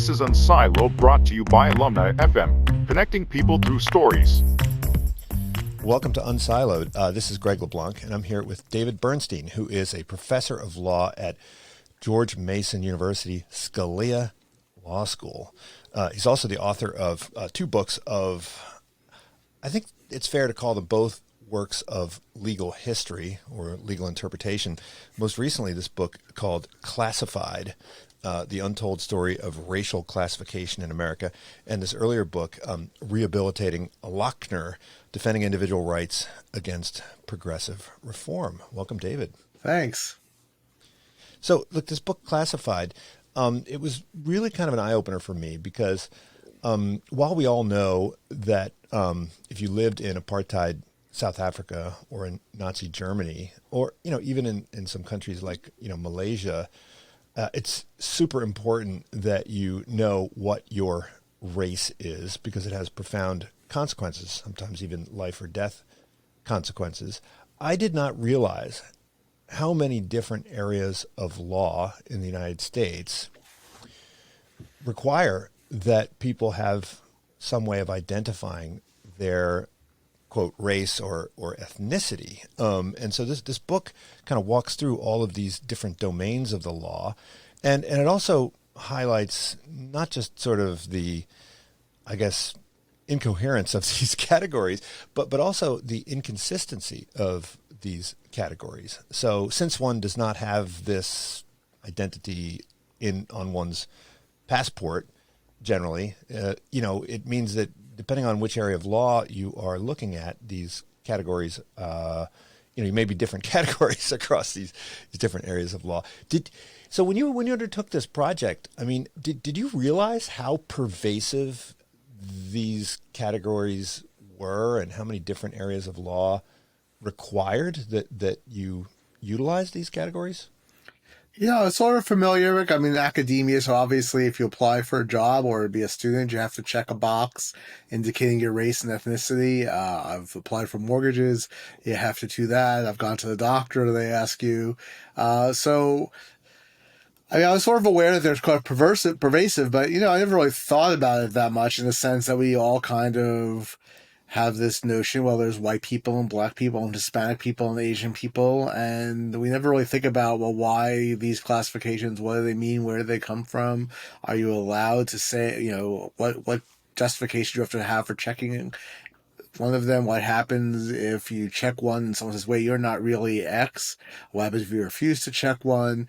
This is Unsiloed, brought to you by Alumni FM, connecting people through stories. Welcome to Unsiloed. This is Greg LeBlanc, and I'm here with David Bernstein, who is a professor of law at George Mason University Scalia Law School. He's also the author of two books of, I think it's fair to call them both works of legal history or legal interpretation. Most recently, this book called Classified, The Untold Story of Racial Classification in America, and this earlier book, Rehabilitating Lochner, Defending Individual Rights Against Progressive Reform. Welcome, David. Thanks. So, look, this book, Classified, it was really kind of an eye-opener for me because while we all know that if you lived in apartheid South Africa or in Nazi Germany, or even in some countries like Malaysia, it's super important that you know what your race is because it has profound consequences, sometimes even life or death consequences. I did not realize how many different areas of law in the United States require that people have some way of identifying their, quote, race or ethnicity. And so this book kind of walks through all of these different domains of the law. And it also highlights not just sort of the, I guess, incoherence of these categories, but also the inconsistency of these categories. So since one does not have this identity on one's passport, generally, it means that depending on which area of law you are looking at, these categories, you may be different categories across these different areas of law. So when you undertook this project, I mean, did you realize how pervasive these categories were and how many different areas of law required that you utilize these categories? Yeah, it's sort of familiar. I mean, academia, so obviously if you apply for a job or be a student, you have to check a box indicating your race and ethnicity. I've applied for mortgages. You have to do that. I've gone to the doctor. They ask you. So I mean, I was sort of aware that there's quite pervasive, but, I never really thought about it that much in the sense that we all kind of have this notion, well, there's white people and black people and Hispanic people and Asian people, and we never really think about, well, why these classifications, what do they mean, where do they come from? Are you allowed to say, what justification do you have to have for checking one of them? What happens if you check one and someone says, wait, you're not really X? What happens if you refuse to check one?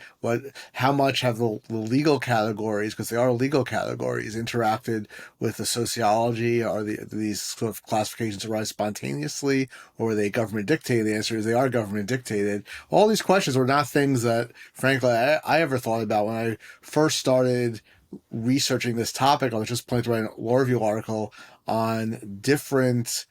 How much have the legal categories, because they are legal categories, interacted with the sociology? Are these sort of classifications arise spontaneously, or were they government dictated? The answer is they are government dictated. All these questions were not things that, frankly, I ever thought about when I first started researching this topic. I was just planning to write a law review article on differences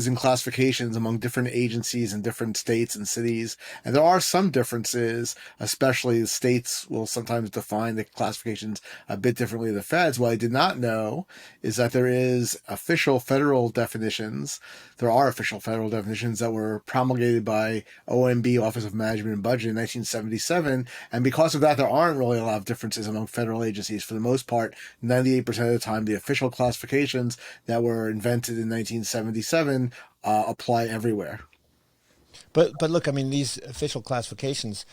in classifications among different agencies in different states and cities. And there are some differences, especially the states will sometimes define the classifications a bit differently than the feds. What I did not know is that there are official federal definitions that were promulgated by OMB, Office of Management and Budget, in 1977. And because of that, there aren't really a lot of differences among federal agencies. For the most part, 98% of the time, the official classifications that were invented in 1977 apply everywhere. But look, I mean, these official classifications,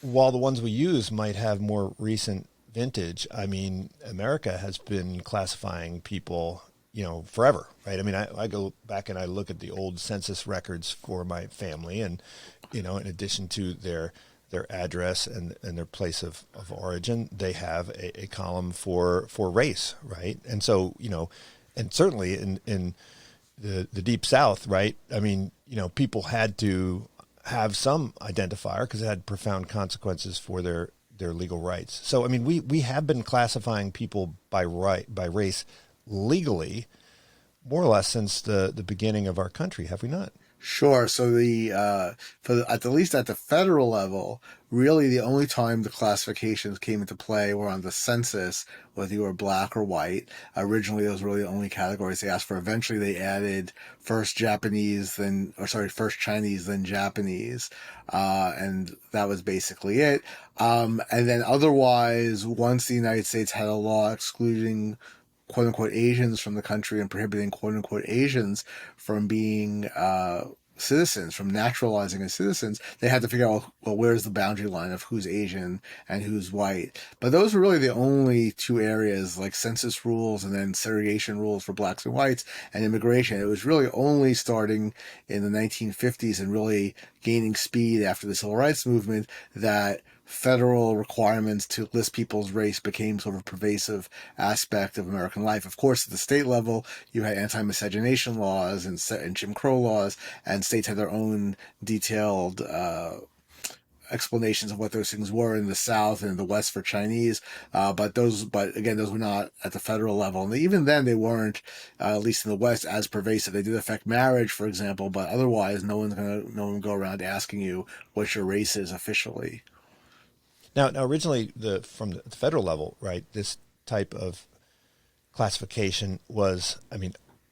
while the ones we use might have more recent vintage, I mean, America has been classifying people, forever, right? I mean, I go back and I look at the old census records for my family, and in addition to their address and their place of origin, they have a column for race, right? And so, and certainly in the Deep South, right? I mean, people had to have some identifier because it had profound consequences for their legal rights. So, I mean, we have been classifying people by race legally more or less since the beginning of our country, have we not? Sure. So at the least at the federal level, really the only time the classifications came into play were on the census, whether you were black or white. Originally, those were really the only categories they asked for. Eventually, they added first first Chinese, then Japanese, and that was basically it. And then otherwise, once the United States had a law excluding quote unquote Asians from the country and prohibiting quote unquote Asians from being citizens, from naturalizing as citizens, they had to figure out, well, where's the boundary line of who's Asian and who's white. But those were really the only two areas, like census rules and then segregation rules for blacks and whites and immigration. It was really only starting in the 1950s and really gaining speed after the civil rights movement that federal requirements to list people's race became sort of a pervasive aspect of American life. Of course, at the state level, you had anti-miscegenation laws and Jim Crow laws, and states had their own detailed explanations of what those things were in the South and in the West for Chinese. But again, those were not at the federal level. And even then, they weren't, at least in the West, as pervasive. They did affect marriage, for example, but otherwise, no one's going to go around asking you what your race is officially. Now, originally, from the federal level, right, this type of classification was,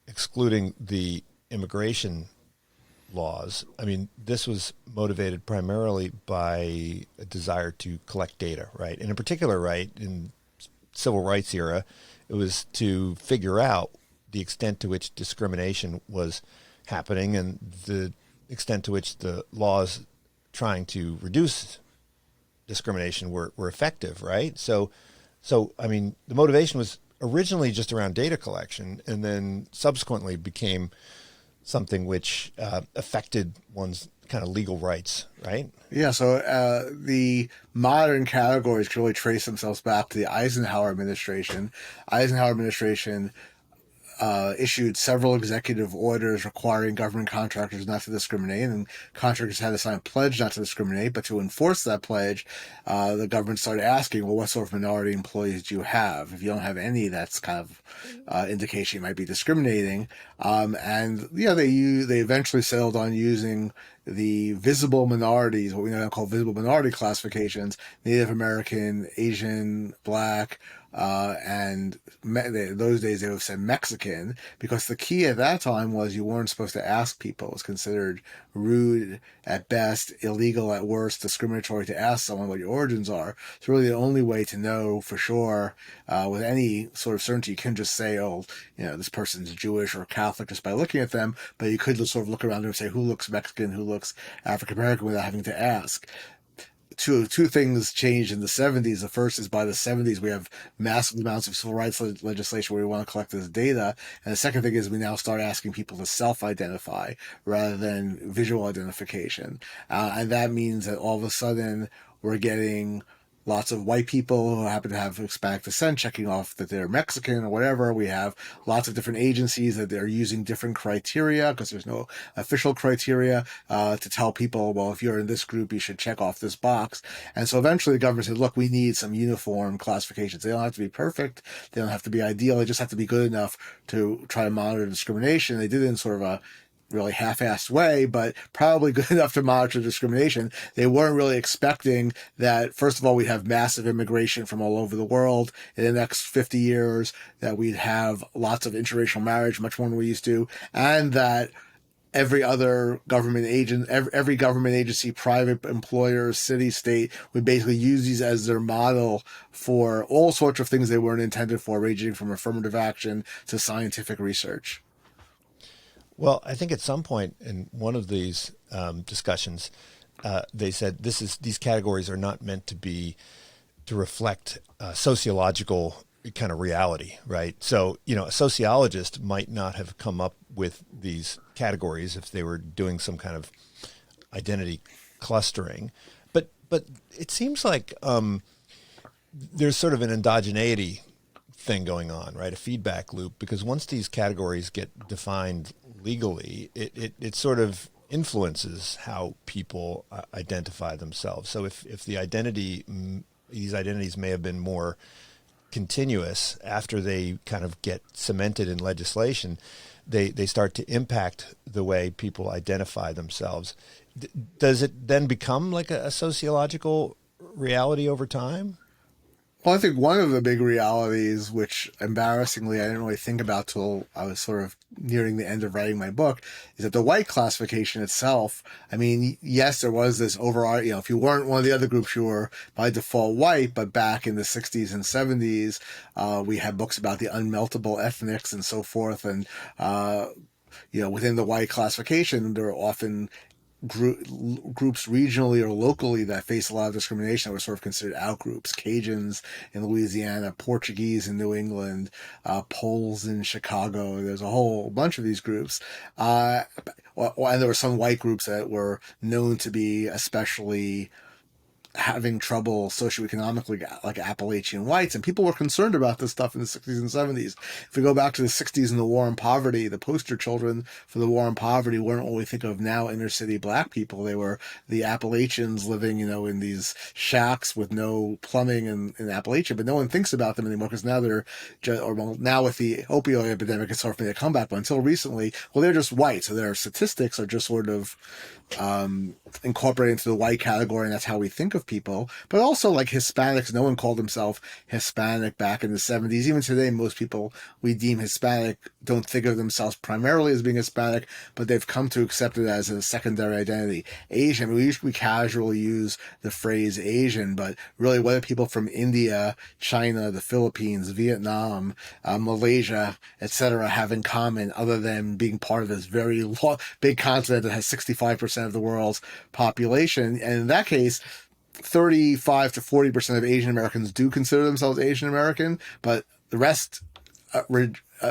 excluding the immigration laws. This was motivated primarily by a desire to collect data, right? And in particular, right, in civil rights era, it was to figure out the extent to which discrimination was happening and the extent to which the laws trying to reduce discrimination were effective, right? So the motivation was originally just around data collection, and then subsequently became something which affected one's kind of legal rights, right? Yeah, so the modern categories can really trace themselves back to the Eisenhower administration. Eisenhower administration issued several executive orders requiring government contractors not to discriminate, and contractors had to sign a pledge not to discriminate. But to enforce that pledge, the government started asking, well, what sort of minority employees do you have? If you don't have any, that's kind of indication you might be discriminating. And yeah, they eventually settled on using the visible minorities, what we now call visible minority classifications: Native American, Asian, Black, and those days they would have said Mexican, because the key at that time was you weren't supposed to ask people. It was considered rude at best, illegal at worst, discriminatory to ask someone what your origins are. It's really the only way to know for sure with any sort of certainty. You can just say, oh, this person's Jewish or Catholic just by looking at them, but you could just sort of look around and say who looks Mexican, who looks African American, without having to ask. Two things changed in the 70s. The first is by the 70s, we have massive amounts of civil rights legislation where we want to collect this data. And the second thing is we now start asking people to self-identify rather than visual identification. And that means that all of a sudden we're getting lots of white people who happen to have Hispanic descent checking off that they're Mexican or whatever. We have lots of different agencies that they're using different criteria, because there's no official criteria to tell people, well, if you're in this group, you should check off this box. And so eventually the government said, look, we need some uniform classifications. They don't have to be perfect. They don't have to be ideal. They just have to be good enough to try to monitor discrimination. They did it in sort of a really half-assed way, but probably good enough to monitor discrimination. They weren't really expecting that, first of all, we'd have massive immigration from all over the world in the next 50 years, that we'd have lots of interracial marriage, much more than we used to, and that every government agency, private employer, city, state, would basically use these as their model for all sorts of things they weren't intended for, ranging from affirmative action to scientific research. Well, I think at some point in one of these discussions, they said these categories are not meant to reflect sociological kind of reality, right? So, a sociologist might not have come up with these categories if they were doing some kind of identity clustering, but it seems like there's sort of an endogeneity thing going on, right? A feedback loop, because once these categories get defined legally, it sort of influences how people identify themselves. So if these identities may have been more continuous after they kind of get cemented in legislation, they start to impact the way people identify themselves. Does it then become like a sociological reality over time? Well, I think one of the big realities, which embarrassingly I didn't really think about till I was sort of nearing the end of writing my book, is that the white classification itself. I mean, yes, there was this overall, if you weren't one of the other groups, you were by default white. But back in the 60s and 70s, we had books about the unmeltable ethnics and so forth. And, within the white classification, there were often groups regionally or locally that face a lot of discrimination that were sort of considered outgroups. Cajuns in Louisiana, Portuguese in New England, Poles in Chicago. There's a whole bunch of these groups. And there were some white groups that were known to be especially having trouble socioeconomically, like Appalachian whites, and people were concerned about this stuff in the 60s and 70s. If we go back to the 60s and the war on poverty, the poster children for the war on poverty weren't what we think of now inner city black people. They were the Appalachians living, in these shacks with no plumbing in Appalachia, but no one thinks about them anymore because now they're now with the opioid epidemic, it's sort of made a comeback. But until recently, well, they're just white, so their statistics are just sort of incorporated into the white category, and that's how we think of people. But also, like Hispanics, no one called himself Hispanic back in the 70s. Even today, most people we deem Hispanic don't think of themselves primarily as being Hispanic, but they've come to accept it as a secondary identity. Asian, we casually use the phrase Asian, but really what do people from India, China, the Philippines, Vietnam, Malaysia, etc. have in common other than being part of this very big continent that has 65% of the world's population? And in that case, 35 to 40% of Asian Americans do consider themselves Asian American, but the rest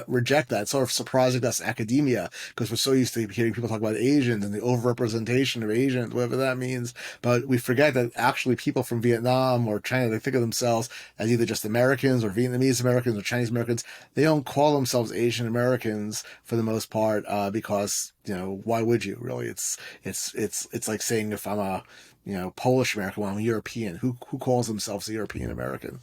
reject that. It's sort of surprising us academia, because we're so used to hearing people talk about Asians and the overrepresentation of Asians, whatever that means. But we forget that actually people from Vietnam or China, they think of themselves as either just Americans or Vietnamese Americans or Chinese Americans. They don't call themselves Asian Americans for the most part, because, why would you really? It's like saying if I'm a, Polish American, well, I'm a European. Who calls themselves a European American?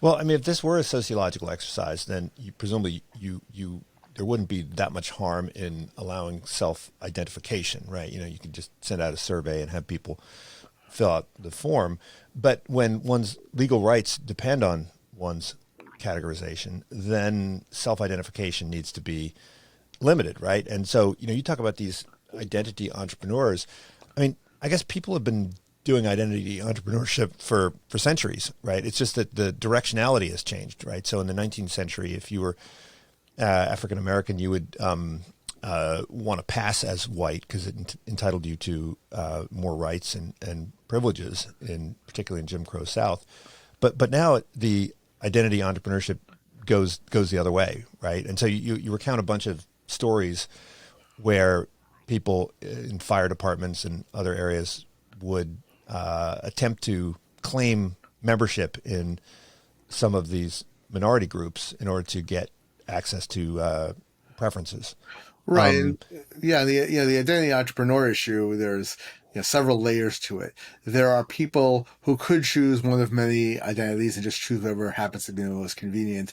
Well, I mean, if this were a sociological exercise, then presumably there wouldn't be that much harm in allowing self-identification, right? You can just send out a survey and have people fill out the form. But when one's legal rights depend on one's categorization, then self-identification needs to be limited, right? And so, you talk about these identity entrepreneurs. I mean, I guess people have been doing identity entrepreneurship for centuries, right? It's just that the directionality has changed, right? So in the 19th century, if you were African American, you would want to pass as white because it entitled you to more rights and privileges, particularly in Jim Crow South. But now the identity entrepreneurship goes the other way, right? And so you recount a bunch of stories where people in fire departments and other areas would attempt to claim membership in some of these minority groups in order to get access to preferences. Right. The identity entrepreneur issue, there's several layers to it. There are people who could choose one of many identities and just choose whatever happens to be the most convenient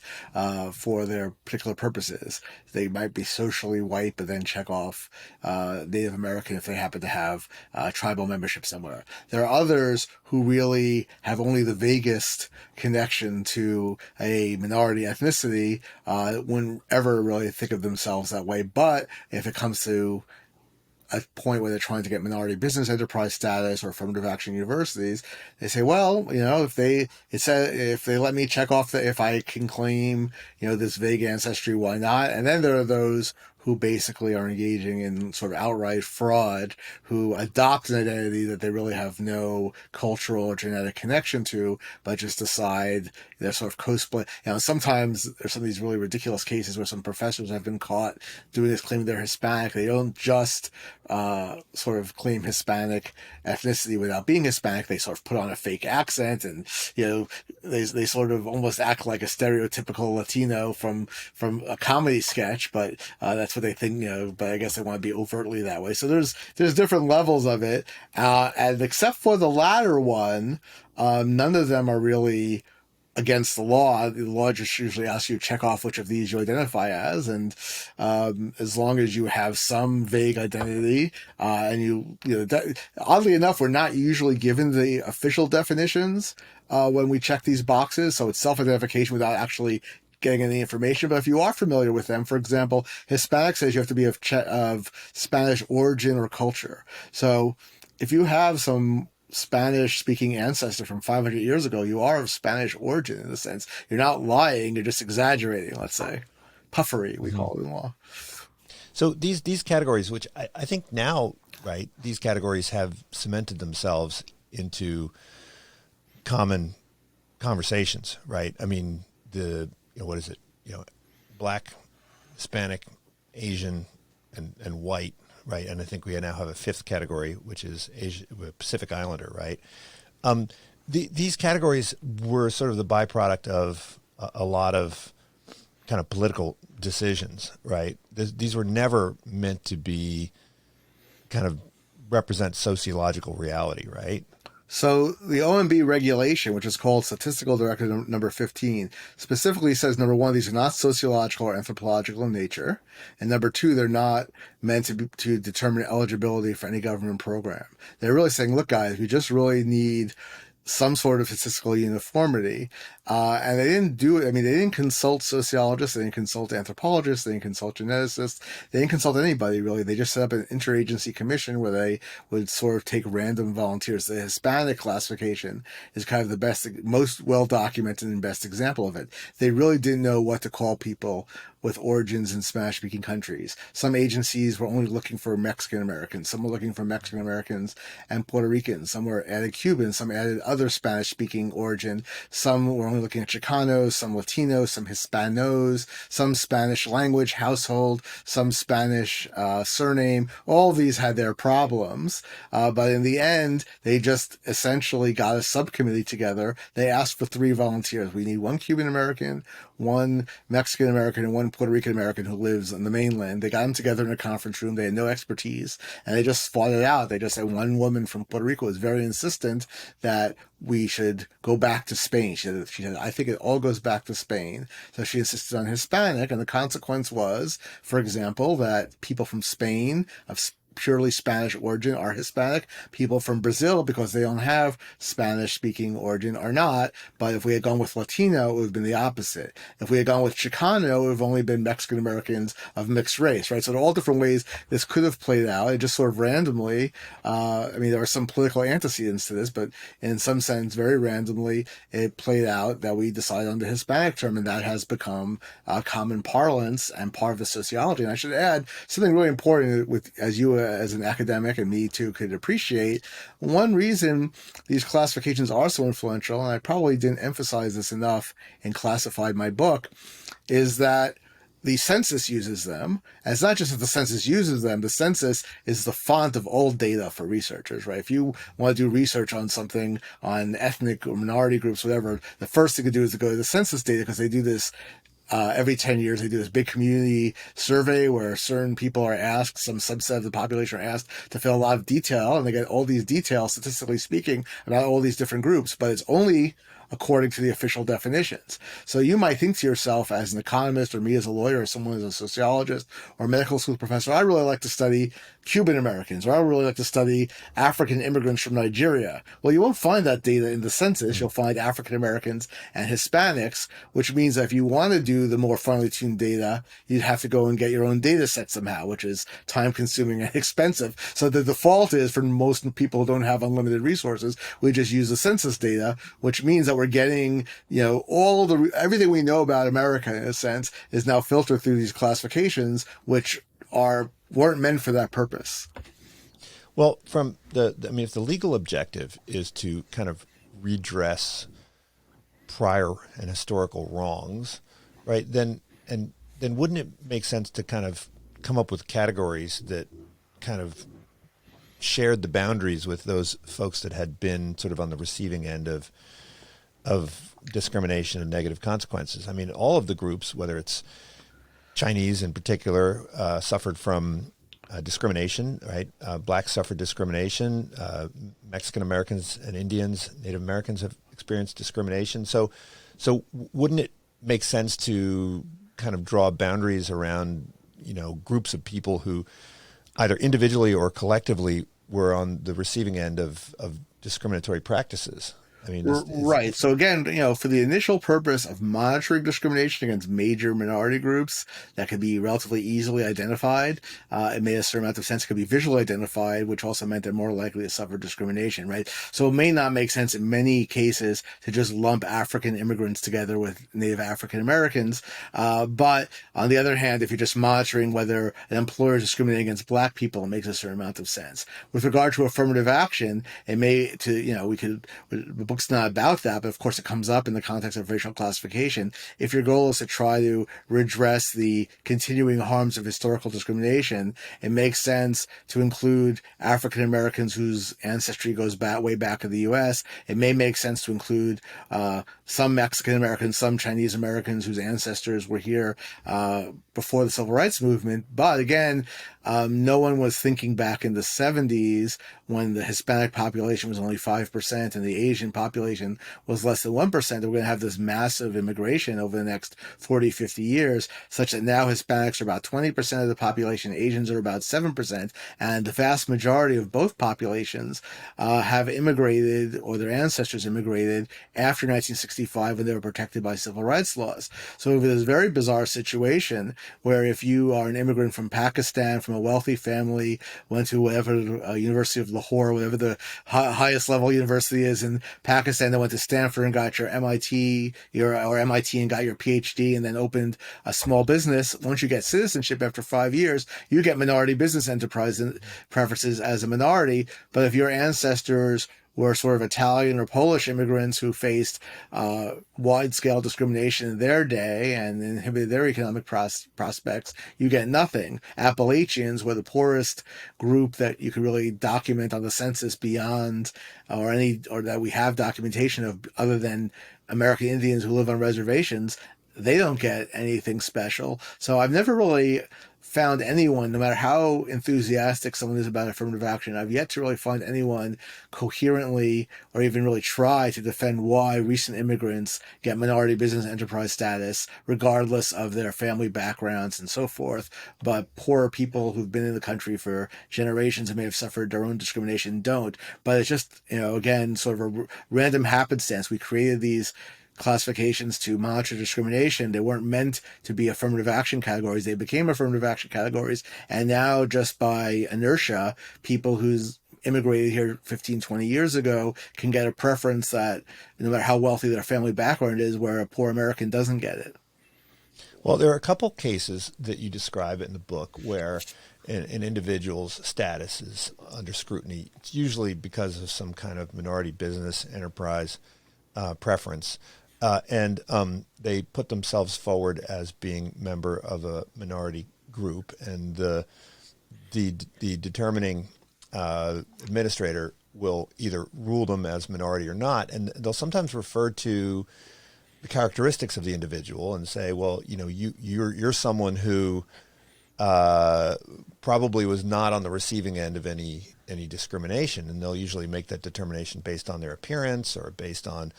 for their particular purposes. They might be socially white, but then check off Native American if they happen to have tribal membership somewhere. There are others who really have only the vaguest connection to a minority ethnicity, wouldn't ever really think of themselves that way. But if it comes to a point where they're trying to get minority business enterprise status or affirmative action universities, they say, well, if they let me check off if I can claim, this vague ancestry, why not? And then there are those who basically are engaging in sort of outright fraud, who adopt an identity that they really have no cultural or genetic connection to, but just decide they're sort of cosplay. Sometimes there's some of these really ridiculous cases where some professors have been caught doing this, claiming they're Hispanic. They don't just sort of claim Hispanic ethnicity without being Hispanic. They sort of put on a fake accent, and they sort of almost act like a stereotypical Latino from a comedy sketch, but that's what they think, but I guess they want to be overtly that way. So there's different levels of it, and except for the latter one, none of them are really against the law just usually asks you to check off which of these you identify as, and as long as you have some vague identity, and oddly enough, we're not usually given the official definitions when we check these boxes, so it's self-identification without actually getting any information. But if you are familiar with them, for example, Hispanic says you have to be of Spanish origin or culture. So if you have some Spanish-speaking ancestor from 500 years ago, you are of Spanish origin in a sense. You're not lying, you're just exaggerating, let's say. Puffery, we call it in law. So these categories, which I think now, right, these categories have cemented themselves into common conversations, right? I mean, what is it? Black, Hispanic, Asian, and white, right? And I think we now have a fifth category, which is Pacific Islander, right? These categories were sort of the byproduct of a lot of kind of political decisions, right? These were never meant to be kind of represent sociological reality, right? So the OMB regulation, which is called Statistical Directive number 15, specifically says, number one, these are not sociological or anthropological in nature. And number two, they're not meant to determine eligibility for any government program. They're really saying, look, guys, we just really need some sort of statistical uniformity. And they didn't do it. I mean, they didn't consult sociologists. They didn't consult anthropologists. They didn't consult geneticists. They didn't consult anybody, really. They just set up an interagency commission where they would sort of take random volunteers. The Hispanic classification is kind of the best, most well-documented and best example of it. They really didn't know what to call people with origins in Spanish-speaking countries. Some agencies were only looking for Mexican Americans. Some were looking for Mexican Americans and Puerto Ricans. Some were added Cubans. Some added other Spanish-speaking origin. Some were only looking at Chicanos, some Latinos, some Hispanos, some Spanish language household, some Spanish surname. All of these had their problems. But in the end, they just essentially got a subcommittee together. They asked for 3 volunteers. We need 1 Cuban American, 1 Mexican American, and 1 Puerto Rican American who lives on the mainland. They got them together in a conference room. They had no expertise, and they just fought it out. They just said one woman from Puerto Rico was very insistent that we should go back to Spain. She said, I think it all goes back to Spain. So she insisted on Hispanic, and the consequence was, for example, that people from Spain of purely Spanish origin are Hispanic. People from Brazil, because they don't have Spanish-speaking origin, are not. But if we had gone with Latino, it would have been the opposite. If we had gone with Chicano, it would have only been Mexican Americans of mixed race, right? So there are all different ways this could have played out. It just sort of randomly, there are some political antecedents to this, but in some sense, very randomly, it played out that we decided on the Hispanic term, and that has become common parlance and part of the sociology. And I should add something really important with, as you as an academic and me too could appreciate, one reason these classifications are so influential, and I probably didn't emphasize this enough in Classified, my book, is that the census uses them. And it's not just that the census uses them, the census is the font of all data for researchers, right? If you want to do research on something, on ethnic or minority groups, whatever, the first thing to do is to go to the census data, because they do this every 10 years. They do this big community survey where certain people are asked, some subset of the population are asked to fill a lot of detail, and they get all these details, statistically speaking, about all these different groups, but it's only according to the official definitions. So you might think to yourself, as an economist, or me as a lawyer, or someone as a sociologist or medical school professor, I really like to study Cuban Americans, or I really like to study African immigrants from Nigeria. Well, you won't find that data in the census. You'll find African Americans and Hispanics, which means that if you want to do the more finely tuned data, you'd have to go and get your own data set somehow, which is time consuming and expensive. So the default is, for most people who don't have unlimited resources, we just use the census data, which means that we're getting, everything we know about America, in a sense, is now filtered through these classifications, which weren't meant for that purpose. Well, if the legal objective is to kind of redress prior and historical wrongs, right? Then wouldn't it make sense to kind of come up with categories that kind of shared the boundaries with those folks that had been sort of on the receiving end of discrimination and negative consequences? I mean, all of the groups, whether it's Chinese in particular, suffered from discrimination, right? Blacks suffered discrimination. Mexican Americans and Indians, Native Americans have experienced discrimination. So wouldn't it make sense to kind of draw boundaries around, groups of people who either individually or collectively were on the receiving end of discriminatory practices? I mean, Right. So again, for the initial purpose of monitoring discrimination against major minority groups that could be relatively easily identified, it made a certain amount of sense. It could be visually identified, which also meant they're more likely to suffer discrimination, right? So it may not make sense in many cases to just lump African immigrants together with Native African Americans. But on the other hand, if you're just monitoring whether an employer is discriminating against Black people, it makes a certain amount of sense. With regard to affirmative action, it may, the book's not about that, but of course it comes up in the context of racial classification. If your goal is to try to redress the continuing harms of historical discrimination, it makes sense to include African Americans whose ancestry goes way back in the U.S. It may make sense to include some Mexican Americans, some Chinese Americans whose ancestors were here before the Civil Rights Movement. But again, no one was thinking back in the 70s when the Hispanic population was only 5% and the Asian population was less than 1%, that we're going to have this massive immigration over the next 40, 50 years, such that now Hispanics are about 20% of the population, Asians are about 7%, and the vast majority of both populations have immigrated, or their ancestors immigrated, after 1965 when they were protected by civil rights laws. So we have this very bizarre situation where if you are an immigrant from Pakistan, from a wealthy family, went to whatever University of Lahore, whatever the highest level university is in Pakistan, then went to Stanford and got your MIT or MIT and got your PhD, and then opened a small business. Once you get citizenship after 5 years, you get minority business enterprise preferences as a minority. But if your ancestors were sort of Italian or Polish immigrants who faced wide-scale discrimination in their day and inhibited their economic prospects, you get nothing. Appalachians were the poorest group that you could really document on the census beyond, or that we have documentation of, other than American Indians who live on reservations. They don't get anything special. So I've never really found anyone, no matter how enthusiastic someone is about affirmative action, I've yet to really find anyone coherently or even really try to defend why recent immigrants get minority business enterprise status, regardless of their family backgrounds and so forth. But poorer people who've been in the country for generations and may have suffered their own discrimination don't. But it's just, again, sort of a random happenstance. We created these classifications to monitor discrimination. They weren't meant to be affirmative action categories. They became affirmative action categories. And now, just by inertia, people who's immigrated here 15, 20 years ago can get a preference that, no matter how wealthy their family background is, where a poor American doesn't get it. Well, there are a couple cases that you describe in the book where an individual's status is under scrutiny. It's usually because of some kind of minority business enterprise preference. And they put themselves forward as being member of a minority group, and the determining administrator will either rule them as minority or not, and they'll sometimes refer to the characteristics of the individual and say, well, you're someone who probably was not on the receiving end of any discrimination, and they'll usually make that determination based on their appearance or based on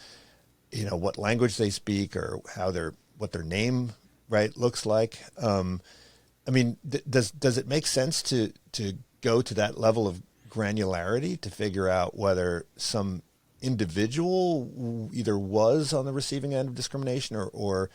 what language they speak or what their name looks like. I mean, does it make sense to go to that level of granularity to figure out whether some individual either was on the receiving end of discrimination or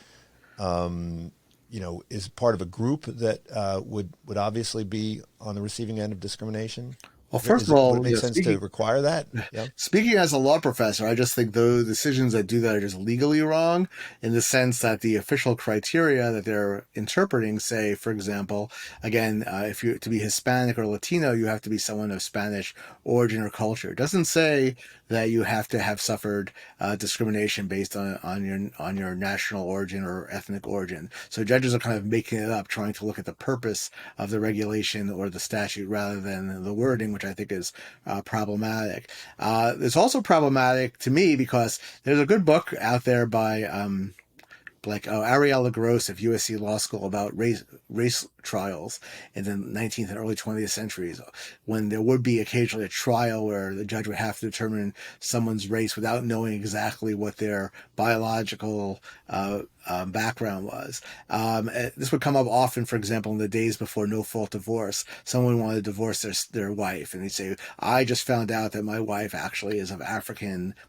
is part of a group that would obviously be on the receiving end of discrimination? Well, first of all, would it make sense to require that? Yeah. Speaking as a law professor, I just think those decisions that do that are just legally wrong, in the sense that the official criteria that they're interpreting say, for example, again, if you're to be Hispanic or Latino, you have to be someone of Spanish origin or culture. It doesn't say that you have to have suffered discrimination based on your national origin or ethnic origin. So judges are kind of making it up, trying to look at the purpose of the regulation or the statute rather than the wording, which I think is problematic. It's also problematic to me because there's a good book out there by like Ariella Gross of USC Law School about race trials in the 19th and early 20th centuries, when there would be occasionally a trial where the judge would have to determine someone's race without knowing exactly what their biological background was. This would come up often, for example, in the days before no-fault divorce. Someone wanted to divorce their wife, and they'd say, I just found out that my wife actually is of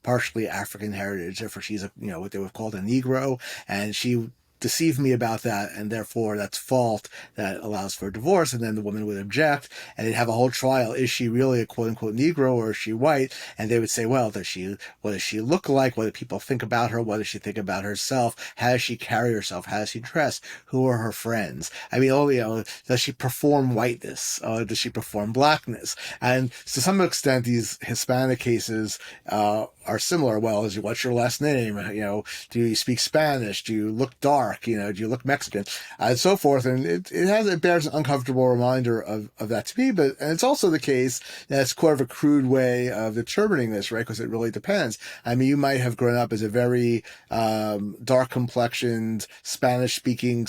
partially African heritage, therefore she's what they would call a Negro, and she deceived me about that, and therefore that's fault that allows for a divorce. And then the woman would object, and they'd have a whole trial. Is she really a quote-unquote Negro, or is she white? And they would say, well, what does she look like? What do people think about her? What does she think about herself? How does she carry herself? How does she dress? Who are her friends? I mean, does she perform whiteness? Does she perform blackness? And to some extent, these Hispanic cases are similar. Well, what's your last name? Do you speak Spanish? Do you look dark? Do you look Mexican? And so forth. And it bears an uncomfortable reminder of that to me. And it's also the case that it's quite of a crude way of determining this, right? Because it really depends. I mean, you might have grown up as a very dark complexioned, Spanish speaking,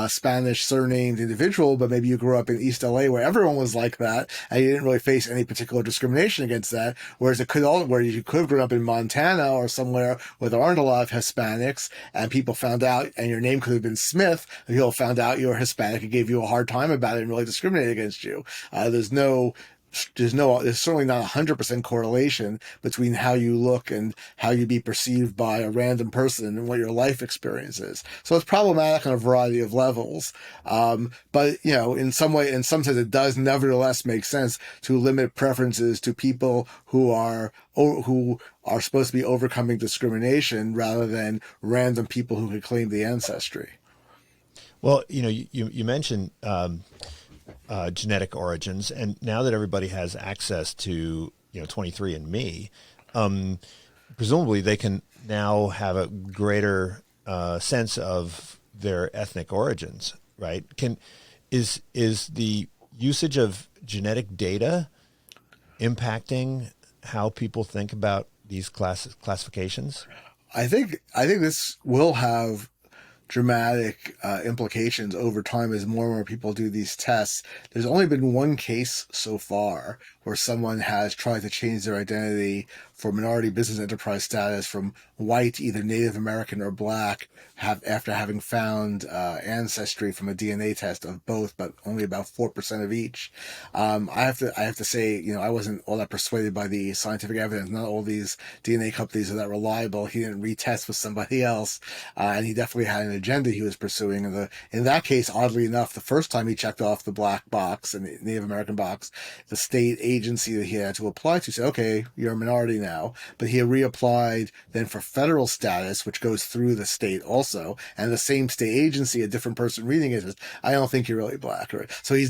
Spanish surnamed individual, but maybe you grew up in East LA where everyone was like that, and you didn't really face any particular discrimination against that. Where you could have grown up in Montana or somewhere where there aren't a lot of Hispanics, and people found out, and your name could have been Smith, and people found out you were Hispanic and gave you a hard time about it and really discriminated against you. There's certainly not 100% correlation between how you look and how you be perceived by a random person and what your life experience is. So it's problematic on a variety of levels. But in some sense, it does nevertheless make sense to limit preferences to people who are supposed to be overcoming discrimination rather than random people who could claim the ancestry. Well, you mentioned genetic origins, and now that everybody has access to 23andMe, presumably they can now have a greater sense of their ethnic origins, right? Is the usage of genetic data impacting how people think about these classifications? I think this will have dramatic implications over time as more and more people do these tests. There's only been one case so far where someone has tried to change their identity for minority business enterprise status from white, either Native American or black, after having found ancestry from a DNA test of both, but only about 4% of each. I have to say, I wasn't all that persuaded by the scientific evidence. Not all these DNA companies are that reliable. He didn't retest with somebody else, and he definitely had an agenda he was pursuing. And in that case, oddly enough, the first time he checked off the black box and the Native American box, the state agency that he had to apply to said, okay, you're a minority now. But he reapplied then for federal status, which goes through the state also, and the same state agency, a different person reading it says, I don't think you're really black. Right? So he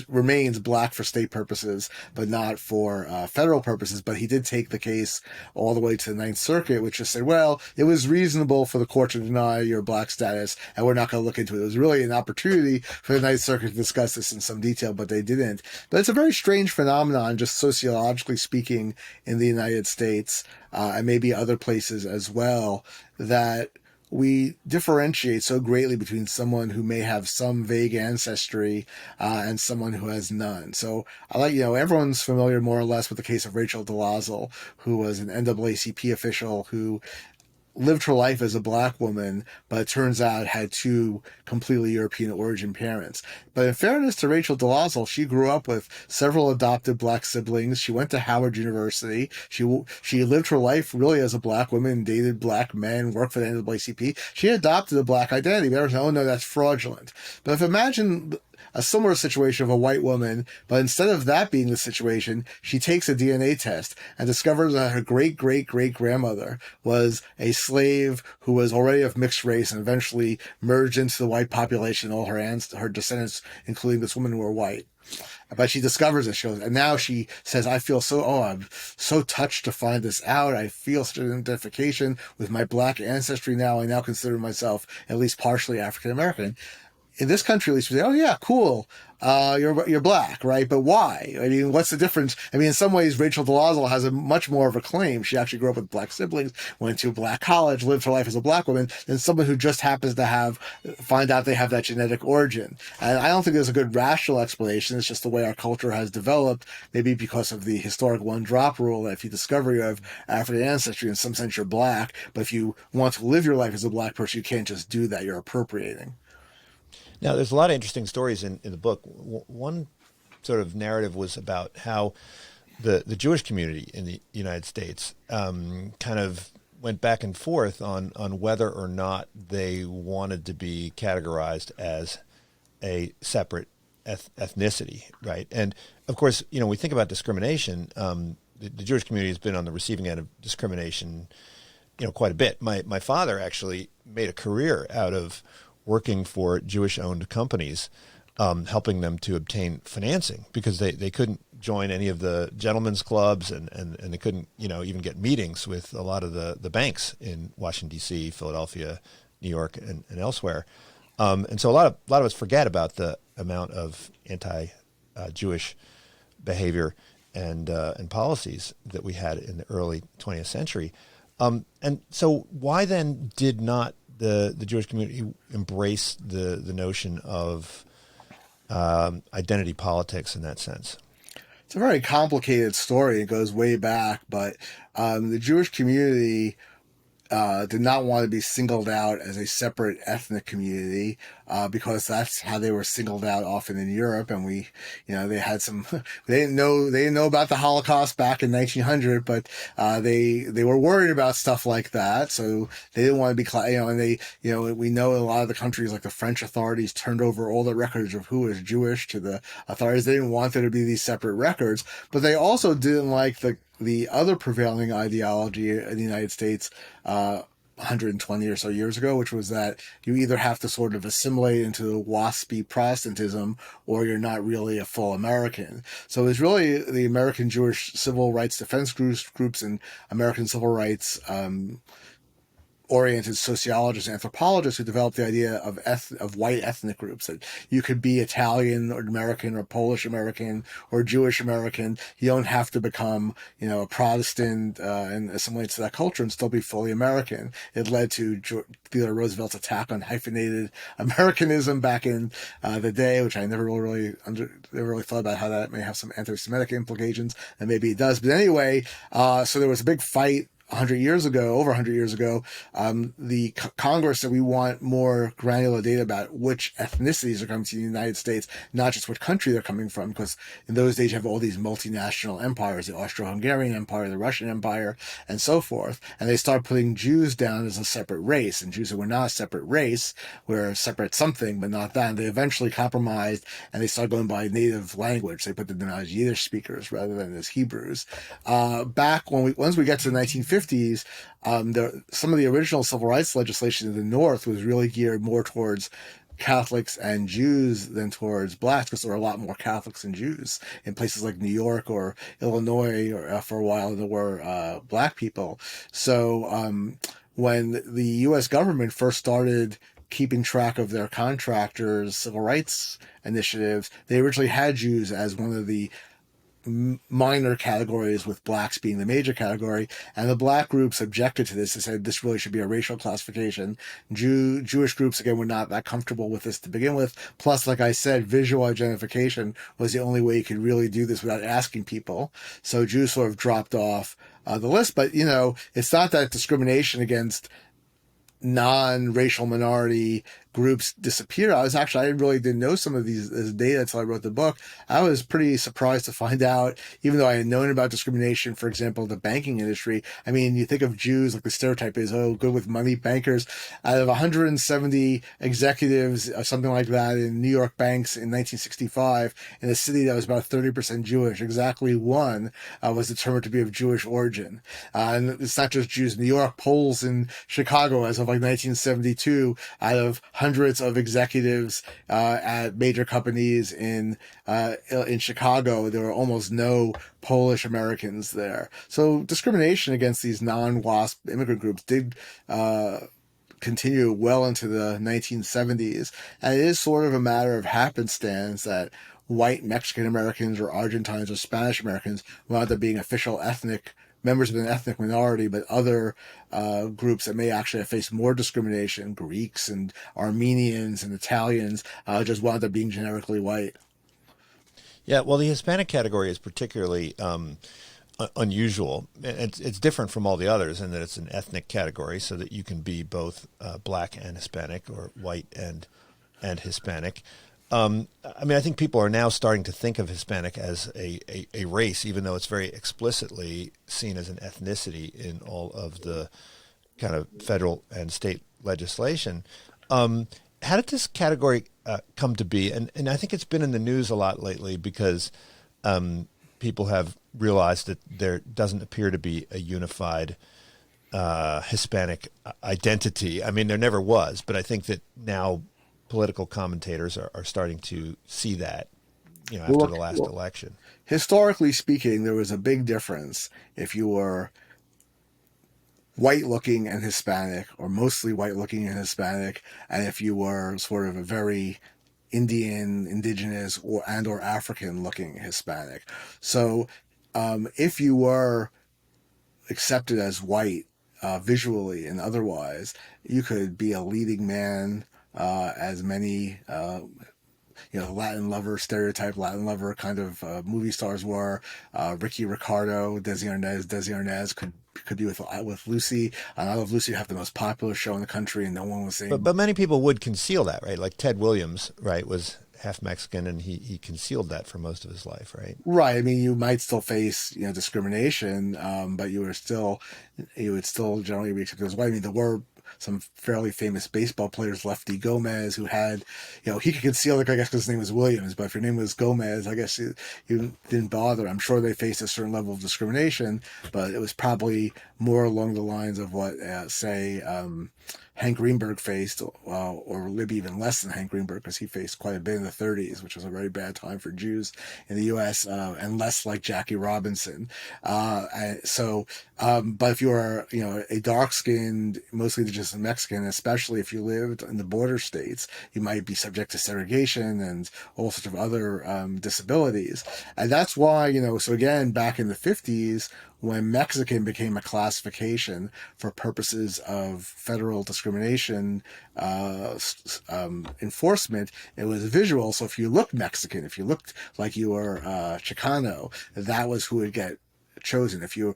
remains black for state purposes, but not for federal purposes. But he did take the case all the way to the Ninth Circuit, which just said, well, it was reasonable for the court to deny your black status, and we're not going to look into it. It was really an opportunity for the Ninth Circuit to discuss this in some detail, but they didn't. But it's a very strange phenomenon, just sociologically speaking, in the United States, and maybe other places as well, that we differentiate so greatly between someone who may have some vague ancestry and someone who has none. So everyone's familiar more or less with the case of Rachel Dolezal, who was an NAACP official who lived her life as a black woman, but it turns out had two completely European origin parents. But in fairness to Rachel Dolezal, she grew up with several adopted black siblings. She went to Howard University. She lived her life really as a black woman, dated black men, worked for the NAACP. She adopted a black identity. They were saying, oh no, that's fraudulent. But if imagine a similar situation of a white woman, but instead of that being the situation, she takes a DNA test and discovers that her great-great-great-grandmother was a slave who was already of mixed race and eventually merged into the white population. All her descendants, including this woman, were white. But she discovers it, and now she says, I'm so touched to find this out. I feel such an identification with my black ancestry now. I now consider myself at least partially African American. in this country, at least, we say, "Oh yeah, cool. You're black, right? But why? I mean, what's the difference? I mean, in some ways, Rachel Dolezal has a much more of a claim. She actually grew up with black siblings, went to a black college, lived her life as a black woman, than someone who just happens to find out they have that genetic origin. And I don't think there's a good rational explanation. It's just the way our culture has developed, maybe because of the historic one-drop rule that if you discover you have African ancestry, in some sense you're black, but if you want to live your life as a black person, you can't just do that. You're appropriating. Now, there's a lot of interesting stories in the book. One sort of narrative was about how the Jewish community in the United States kind of went back and forth on whether or not they wanted to be categorized as a separate ethnicity, right? And of course, we think about discrimination. The Jewish community has been on the receiving end of discrimination, quite a bit. My father actually made a career out of working for Jewish-owned companies, helping them to obtain financing because they couldn't join any of the gentlemen's clubs and they couldn't, even get meetings with a lot of the banks in Washington, D.C., Philadelphia, New York, and elsewhere. And so a lot of us forget about the amount of anti-Jewish behavior and policies that we had in the early 20th century. And so why then did not the Jewish community embrace the notion of identity politics in that sense? It's a very complicated story. It goes way back, but the Jewish community did not want to be singled out as a separate ethnic community because that's how they were singled out often in Europe. And they had some, they didn't know about the Holocaust back in 1900, but they were worried about stuff like that. So they didn't want to be, we know in a lot of the countries, like the French authorities turned over all the records of who was Jewish to the authorities. They didn't want there to be these separate records, but they also didn't like the other prevailing ideology in the United States 120 or so years ago, which was that you either have to sort of assimilate into the waspy Protestantism or you're not really a full American. So it's really the American Jewish civil rights defense groups and American civil rights oriented sociologists and anthropologists who developed the idea of white ethnic groups, that you could be Italian or American or Polish American or Jewish American. You don't have to become, a Protestant and assimilate to that culture and still be fully American. It led to Theodore Roosevelt's attack on hyphenated Americanism back in the day, which I never really thought about how that may have some anti-Semitic implications, and maybe it does. But anyway, so there was a big fight over 100 years ago, the Congress said we want more granular data about which ethnicities are coming to the United States, not just what country they're coming from, because in those days you have all these multinational empires, the Austro-Hungarian Empire, the Russian Empire, and so forth. And they started putting Jews down as a separate race, and Jews said, we're not a separate race, we're a separate something, but not that. And they eventually compromised, and they started going by native language. They put them down as Yiddish speakers rather than as Hebrews. Once we get to the 1950s, some of the original civil rights legislation in the North was really geared more towards Catholics and Jews than towards blacks, because there were a lot more Catholics and Jews in places like New York or Illinois for a while than there were black people. So when the U.S. government first started keeping track of their contractors' civil rights initiatives, they originally had Jews as one of the minor categories, with blacks being the major category, and the black groups objected to this. They said this really should be a racial classification. Jewish groups, again, were not that comfortable with this to begin with. Plus, like I said, visual identification was the only way you could really do this without asking people. So Jews sort of dropped off the list. But, it's not that discrimination against non-racial minority groups disappear. I really didn't know some of this data until I wrote the book. I was pretty surprised to find out, even though I had known about discrimination, for example, the banking industry. I mean, you think of Jews, like the stereotype is, good with money, bankers. Out of 170 executives, something like that, in New York banks in 1965, in a city that was about 30% Jewish, exactly one was determined to be of Jewish origin. And it's not just Jews in New York, Poles in Chicago, as of like 1972, out of hundreds of executives at major companies in Chicago, there were almost no Polish Americans there. So discrimination against these non-WASP immigrant groups did continue well into the 1970s. And it is sort of a matter of happenstance that white Mexican Americans or Argentines or Spanish Americans wound up being official ethnic members of an ethnic minority, but other groups that may actually have faced more discrimination, Greeks and Armenians and Italians, just wound up being generically white. Yeah, well, the Hispanic category is particularly unusual. It's different from all the others in that it's an ethnic category, so that you can be both black and Hispanic, or white and Hispanic. I mean, I think people are now starting to think of Hispanic as a race, even though it's very explicitly seen as an ethnicity in all of the kind of federal and state legislation. How did this category come to be? And I think it's been in the news a lot lately because people have realized that there doesn't appear to be a unified Hispanic identity. I mean, there never was, but I think that now political commentators are starting to see that, after the last election. Historically speaking, there was a big difference if you were white looking and Hispanic, or mostly white looking and Hispanic, and if you were sort of a very Indian, indigenous, or African looking Hispanic. So if you were accepted as white visually and otherwise, you could be a leading man, as many Latin lover, stereotype Latin lover kind of movie stars were. Ricky Ricardo, Desi Arnaz could be with Lucy. I Love Lucy have the most popular show in the country, and no one was saying. But many people would conceal that, right? Like Ted Williams, right, was half Mexican, and he concealed that for most of his life, right? Right. I mean, you might still face discrimination, but you would still generally be accepted as white. I mean, there were some fairly famous baseball players, Lefty Gomez, who had, he could conceal it, I guess, because his name was Williams. But if your name was Gomez, I guess you didn't bother. I'm sure they faced a certain level of discrimination, but it was probably more along the lines of what, say, Hank Greenberg faced, or maybe even less than Hank Greenberg, because he faced quite a bit in the 30s, which was a very bad time for Jews in the U.S., and less like Jackie Robinson. But if you are, a dark-skinned, mostly just Mexican, especially if you lived in the border states, you might be subject to segregation and all sorts of other disabilities. And that's why, so again, back in the 50s, when Mexican became a classification for purposes of federal discrimination enforcement, it was visual. So if you looked Mexican, if you looked like you were Chicano, that was who would get chosen. If your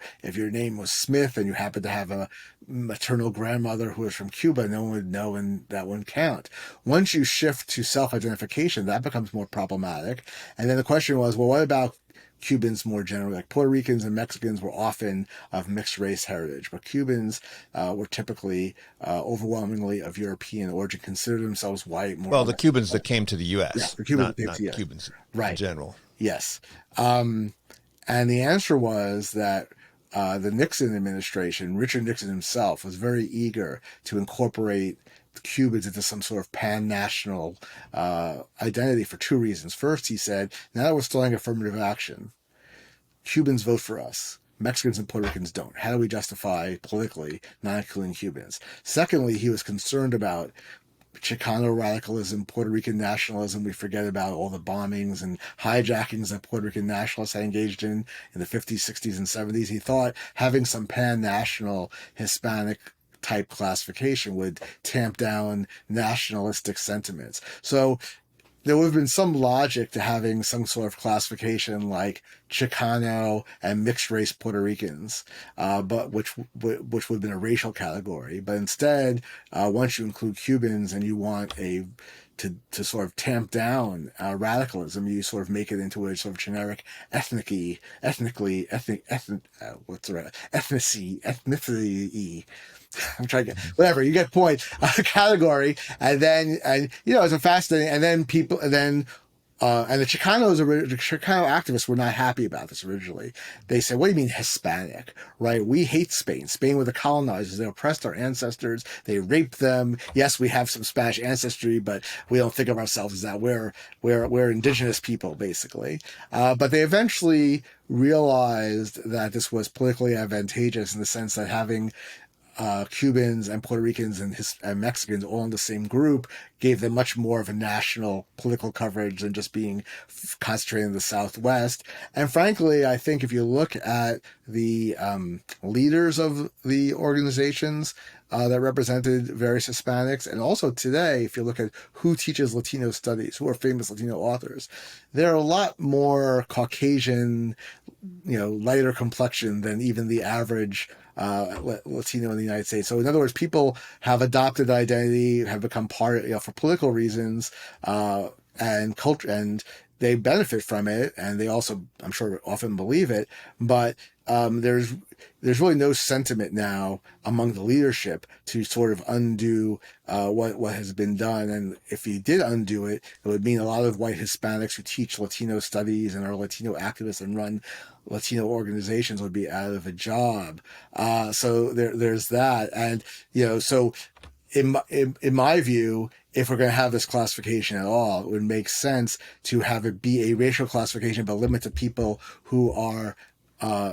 name was Smith and you happened to have a maternal grandmother who was from Cuba, no one would know, and that wouldn't count. Once you shift to self-identification, that becomes more problematic. And then the question was, well, what about Cubans more generally? Like Puerto Ricans and Mexicans were often of mixed race heritage, but Cubans were typically overwhelmingly of European origin, considered themselves white. The Cubans that came to the U.S., yeah, the Cubans not Cubans in general. Yes. And the answer was that the Nixon administration, Richard Nixon himself, was very eager to incorporate Cubans into some sort of pan-national identity for two reasons. First, he said, now that we're starting affirmative action, Cubans vote for us. Mexicans and Puerto Ricans don't. How do we justify politically not including Cubans? Secondly, he was concerned about Chicano radicalism, Puerto Rican nationalism. We forget about all the bombings and hijackings that Puerto Rican nationalists had engaged in the 50s, 60s, and 70s. He thought having some pan-national Hispanic type classification would tamp down nationalistic sentiments. So there would have been some logic to having some sort of classification like Chicano and mixed race Puerto Ricans, but which would have been a racial category. But instead, once you include Cubans and you want to sort of tamp down radicalism, you sort of make it into a sort of generic ethnicity. I'm trying to get whatever, you get point, category. And it's a fascinating, and then people, and then and the Chicano activists were not happy about this originally. They said, what do you mean Hispanic, right? We hate Spain. Spain were the colonizers. They oppressed our ancestors. They raped them. Yes, we have some Spanish ancestry, but we don't think of ourselves as that. We're indigenous people, basically. But they eventually realized that this was politically advantageous in the sense that having Cubans and Puerto Ricans and Mexicans all in the same group gave them much more of a national political coverage than just being concentrated in the Southwest. And frankly, I think if you look at the leaders of the organizations that represented various Hispanics, and also today, if you look at who teaches Latino studies, who are famous Latino authors, they're a lot more Caucasian, lighter complexion than even the average Latino in the United States. So in other words, people have adopted identity, have become part, for political reasons, and culture, and they benefit from it, and they also, I'm sure, often believe it. But there's really no sentiment now among the leadership to sort of undo what has been done. And if you did undo it, it would mean a lot of white Hispanics who teach Latino studies and are Latino activists and run Latino organizations would be out of a job. So there's that. And, so in my view, if we're going to have this classification at all, it would make sense to have it be a racial classification, but limit to people who are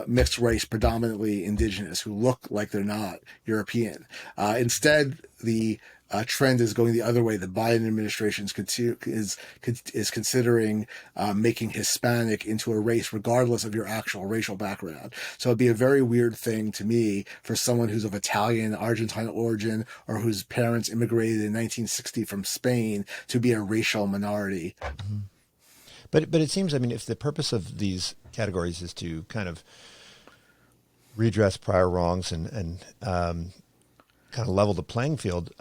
mixed race, predominantly indigenous, who look like they're not European. Instead, the trend is going the other way. The Biden administration is considering making Hispanic into a race, regardless of your actual racial background. So it'd be a very weird thing to me for someone who's of Italian, Argentine origin, or whose parents immigrated in 1960 from Spain to be a racial minority. Mm-hmm. But it seems, if the purpose of these categories is to kind of redress prior wrongs and kind of level the playing field,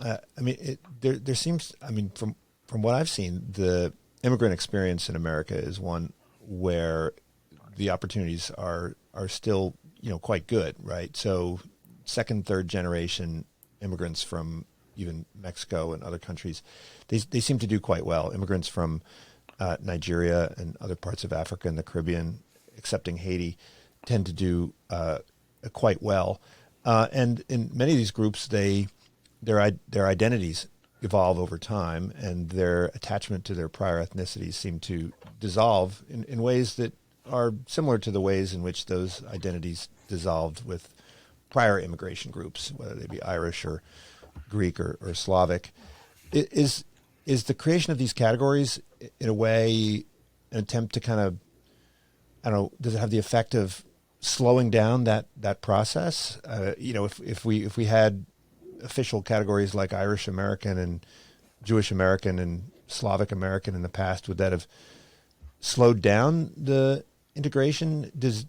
there seems, from what I've seen, the immigrant experience in America is one where the opportunities are still, quite good, right? So second, third generation immigrants from even Mexico and other countries, they seem to do quite well. Immigrants from Nigeria and other parts of Africa and the Caribbean, excepting Haiti, tend to do quite well. And in many of these groups, their identities evolve over time, and their attachment to their prior ethnicities seem to dissolve in ways that are similar to the ways in which those identities dissolved with prior immigration groups, whether they be Irish or Greek or Slavic. Is the creation of these categories, in a way, an attempt to kind of, does it have the effect of slowing down that process? If we had official categories like Irish American and Jewish American and Slavic American in the past, would that have slowed down the integration? Does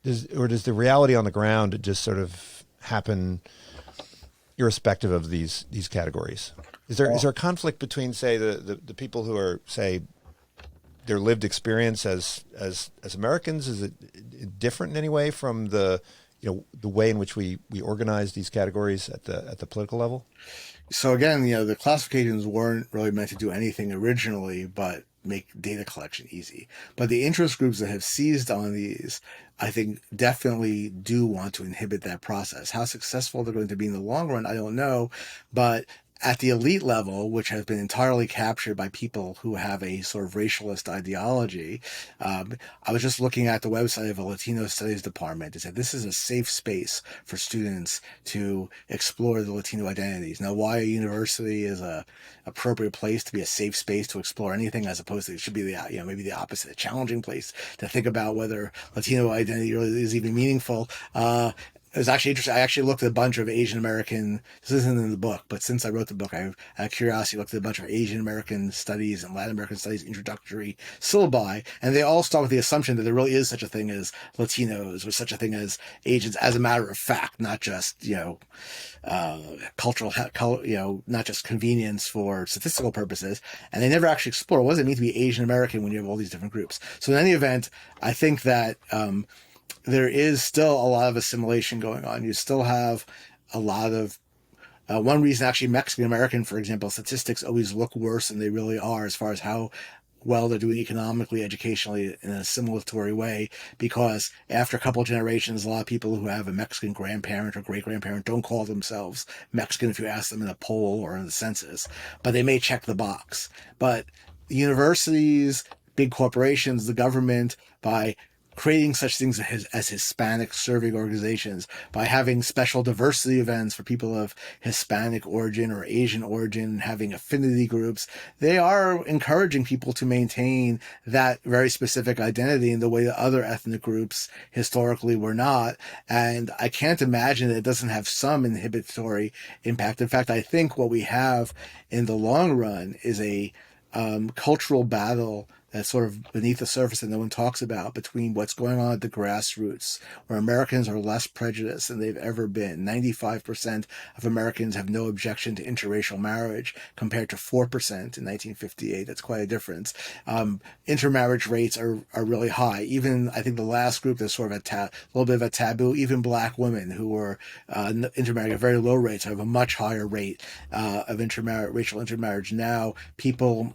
the reality on the ground just sort of happen irrespective of these categories? Is there a conflict between, say, the people who are, say, their lived experience as Americans? Is it different in any way from the way in which we organize these categories at the political level? So again, the classifications weren't really meant to do anything originally, but make data collection easy. But the interest groups that have seized on these, I think, definitely do want to inhibit that process. How successful they're going to be in the long run, I don't know. But at the elite level, which has been entirely captured by people who have a sort of racialist ideology, I was just looking at the website of a Latino Studies department. It said this is a safe space for students to explore the Latino identities. Now, why a university is a appropriate place to be a safe space to explore anything, as opposed to it should be maybe the opposite, a challenging place to think about whether Latino identity really is even meaningful. It was actually interesting. I actually looked at a bunch of Asian American, this isn't in the book, but since I wrote the book, I out of curiosity looked at a bunch of Asian American studies and Latin American studies introductory syllabi, and they all start with the assumption that there really is such a thing as Latinos or such a thing as Asians, as a matter of fact, not just, cultural, not just convenience for statistical purposes. And they never actually explore, what does it mean to be Asian American when you have all these different groups? So in any event, I think that, there is still a lot of assimilation going on. You still have a lot of, one reason actually Mexican American, for example, statistics always look worse than they really are as far as how well they're doing economically, educationally, in a assimilatory way, because after a couple of generations, a lot of people who have a Mexican grandparent or great-grandparent don't call themselves Mexican if you ask them in a poll or in the census, but they may check the box. But universities, big corporations, the government, by creating such things as Hispanic serving organizations, by having special diversity events for people of Hispanic origin or Asian origin, having affinity groups. They are encouraging people to maintain that very specific identity in the way that other ethnic groups historically were not. And I can't imagine that it doesn't have some inhibitory impact. In fact, I think what we have in the long run is a cultural battle that's sort of beneath the surface that no one talks about, between what's going on at the grassroots, where Americans are less prejudiced than they've ever been. 95% of Americans have no objection to interracial marriage, compared to 4% in 1958. That's quite a difference. Intermarriage rates are really high. Even, I think the last group that's sort of a little bit of a taboo, even black women who were intermarrying at very low rates have a much higher rate of racial intermarriage now. People,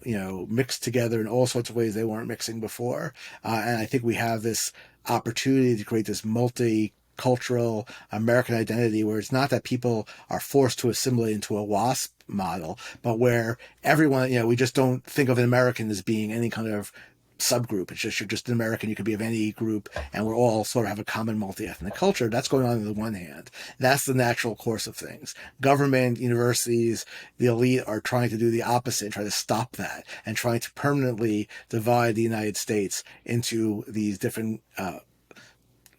mix together in all sorts of ways they weren't mixing before. And I think we have this opportunity to create this multicultural American identity, where it's not that people are forced to assimilate into a WASP model, but where everyone, we just don't think of an American as being any kind of subgroup. It's just, you're just an American. You could be of any group, and we're all sort of have a common multi-ethnic culture. That's going on the one hand. That's the natural course of things. Government, universities, the elite are trying to do the opposite, and try to stop that, and trying to permanently divide the United States into these different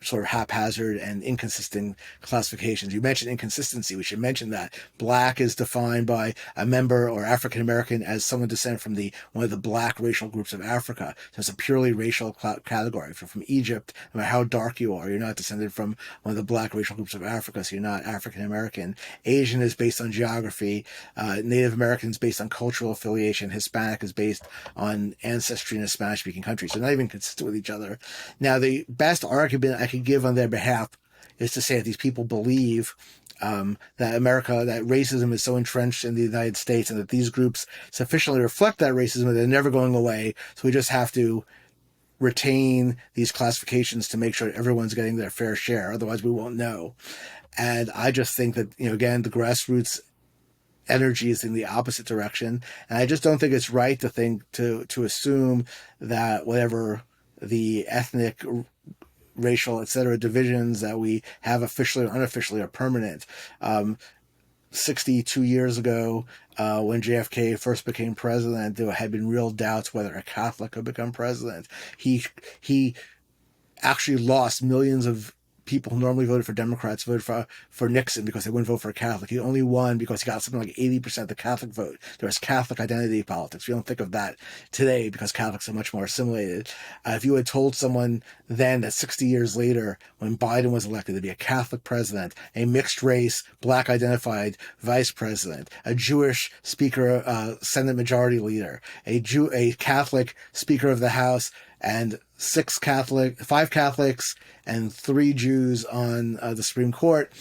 sort of haphazard and inconsistent classifications. You mentioned inconsistency. We should mention that black is defined by a member or African American as someone descended from one of the black racial groups of Africa. So it's a purely racial category. If you're from Egypt, no matter how dark you are, you're not descended from one of the black racial groups of Africa, so you're not African American. Asian is based on geography. Native American is based on cultural affiliation. Hispanic is based on ancestry in a Spanish-speaking country. So they're not even consistent with each other. Now, the best argument I could give on their behalf is to say that these people believe that racism is so entrenched in the United States, and that these groups sufficiently reflect that racism that they're never going away. So we just have to retain these classifications to make sure everyone's getting their fair share. Otherwise, we won't know. And I just think that, again, the grassroots energy is in the opposite direction. And I just don't think it's right to assume that whatever the ethnic, racial, etc. divisions that we have officially or unofficially are permanent. 62 years ago, when JFK first became president, there had been real doubts whether a Catholic could become president. He actually lost millions of people who normally voted for Democrats voted for Nixon because they wouldn't vote for a Catholic. He only won because he got something like 80% of the Catholic vote. There was Catholic identity politics. We don't think of that today because Catholics are much more assimilated. If you had told someone then that 60 years later, when Biden was elected, there'd be a Catholic president, a mixed race, black identified vice president, a Jewish speaker, Senate majority leader, a Catholic speaker of the House, and 5 Catholics and 3 Jews on the Supreme Court,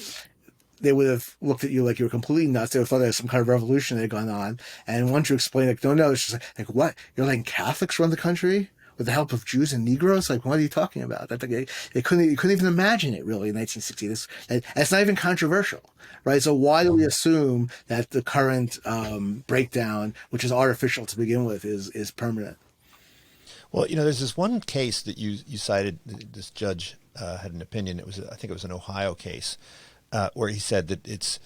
they would have looked at you like you were completely nuts. They would have thought there was some kind of revolution that had gone on. And once you explain, no, it's just like, what? You're letting Catholics run the country with the help of Jews and Negroes? Like, what are you talking about? You couldn't even imagine it, really, in 1960. And it's not even controversial, right? So why do we assume that the current breakdown, which is artificial to begin with, is permanent? Well, there's this one case that you cited. This judge had an opinion. I think it was an Ohio case where he said that it's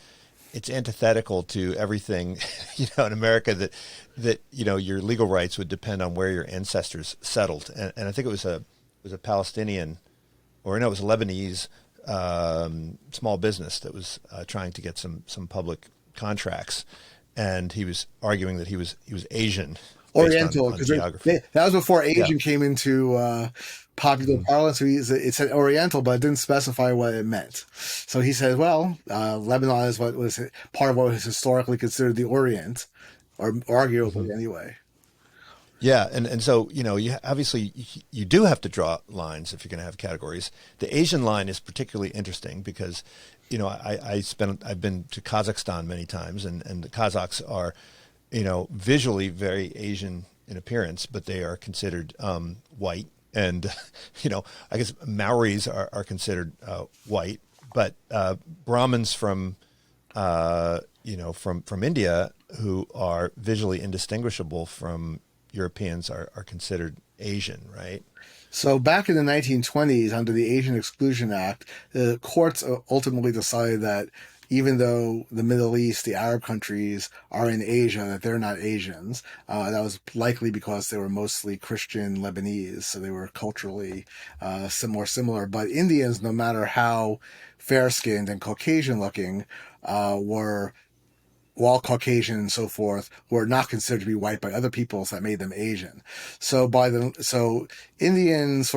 antithetical to everything, in America that your legal rights would depend on where your ancestors settled. And I think it was a Palestinian, or no, it was a Lebanese small business that was trying to get some public contracts, and he was arguing that he was Asian. Oriental, because that was before Asian came into popular parlance. So it said Oriental, but it didn't specify what it meant. So he said, well, Lebanon is what was part of what was historically considered the Orient, or arguably anyway. Yeah, and so you obviously you do have to draw lines if you're going to have categories. The Asian line is particularly interesting because I've been to Kazakhstan many times, and the Kazakhs are visually very Asian in appearance, but they are considered white. And, I guess Maoris are considered white, but Brahmins from India, who are visually indistinguishable from Europeans are considered Asian, right? So back in the 1920s, under the Asian Exclusion Act, the courts ultimately decided that even though the Middle East, the Arab countries, are in Asia, that they're not Asians. That was likely because they were mostly Christian Lebanese, so they were culturally more similar. But Indians, no matter how fair-skinned and Caucasian-looking, were while Caucasian and so forth, were not considered to be white by other peoples that made them Asian. So Indians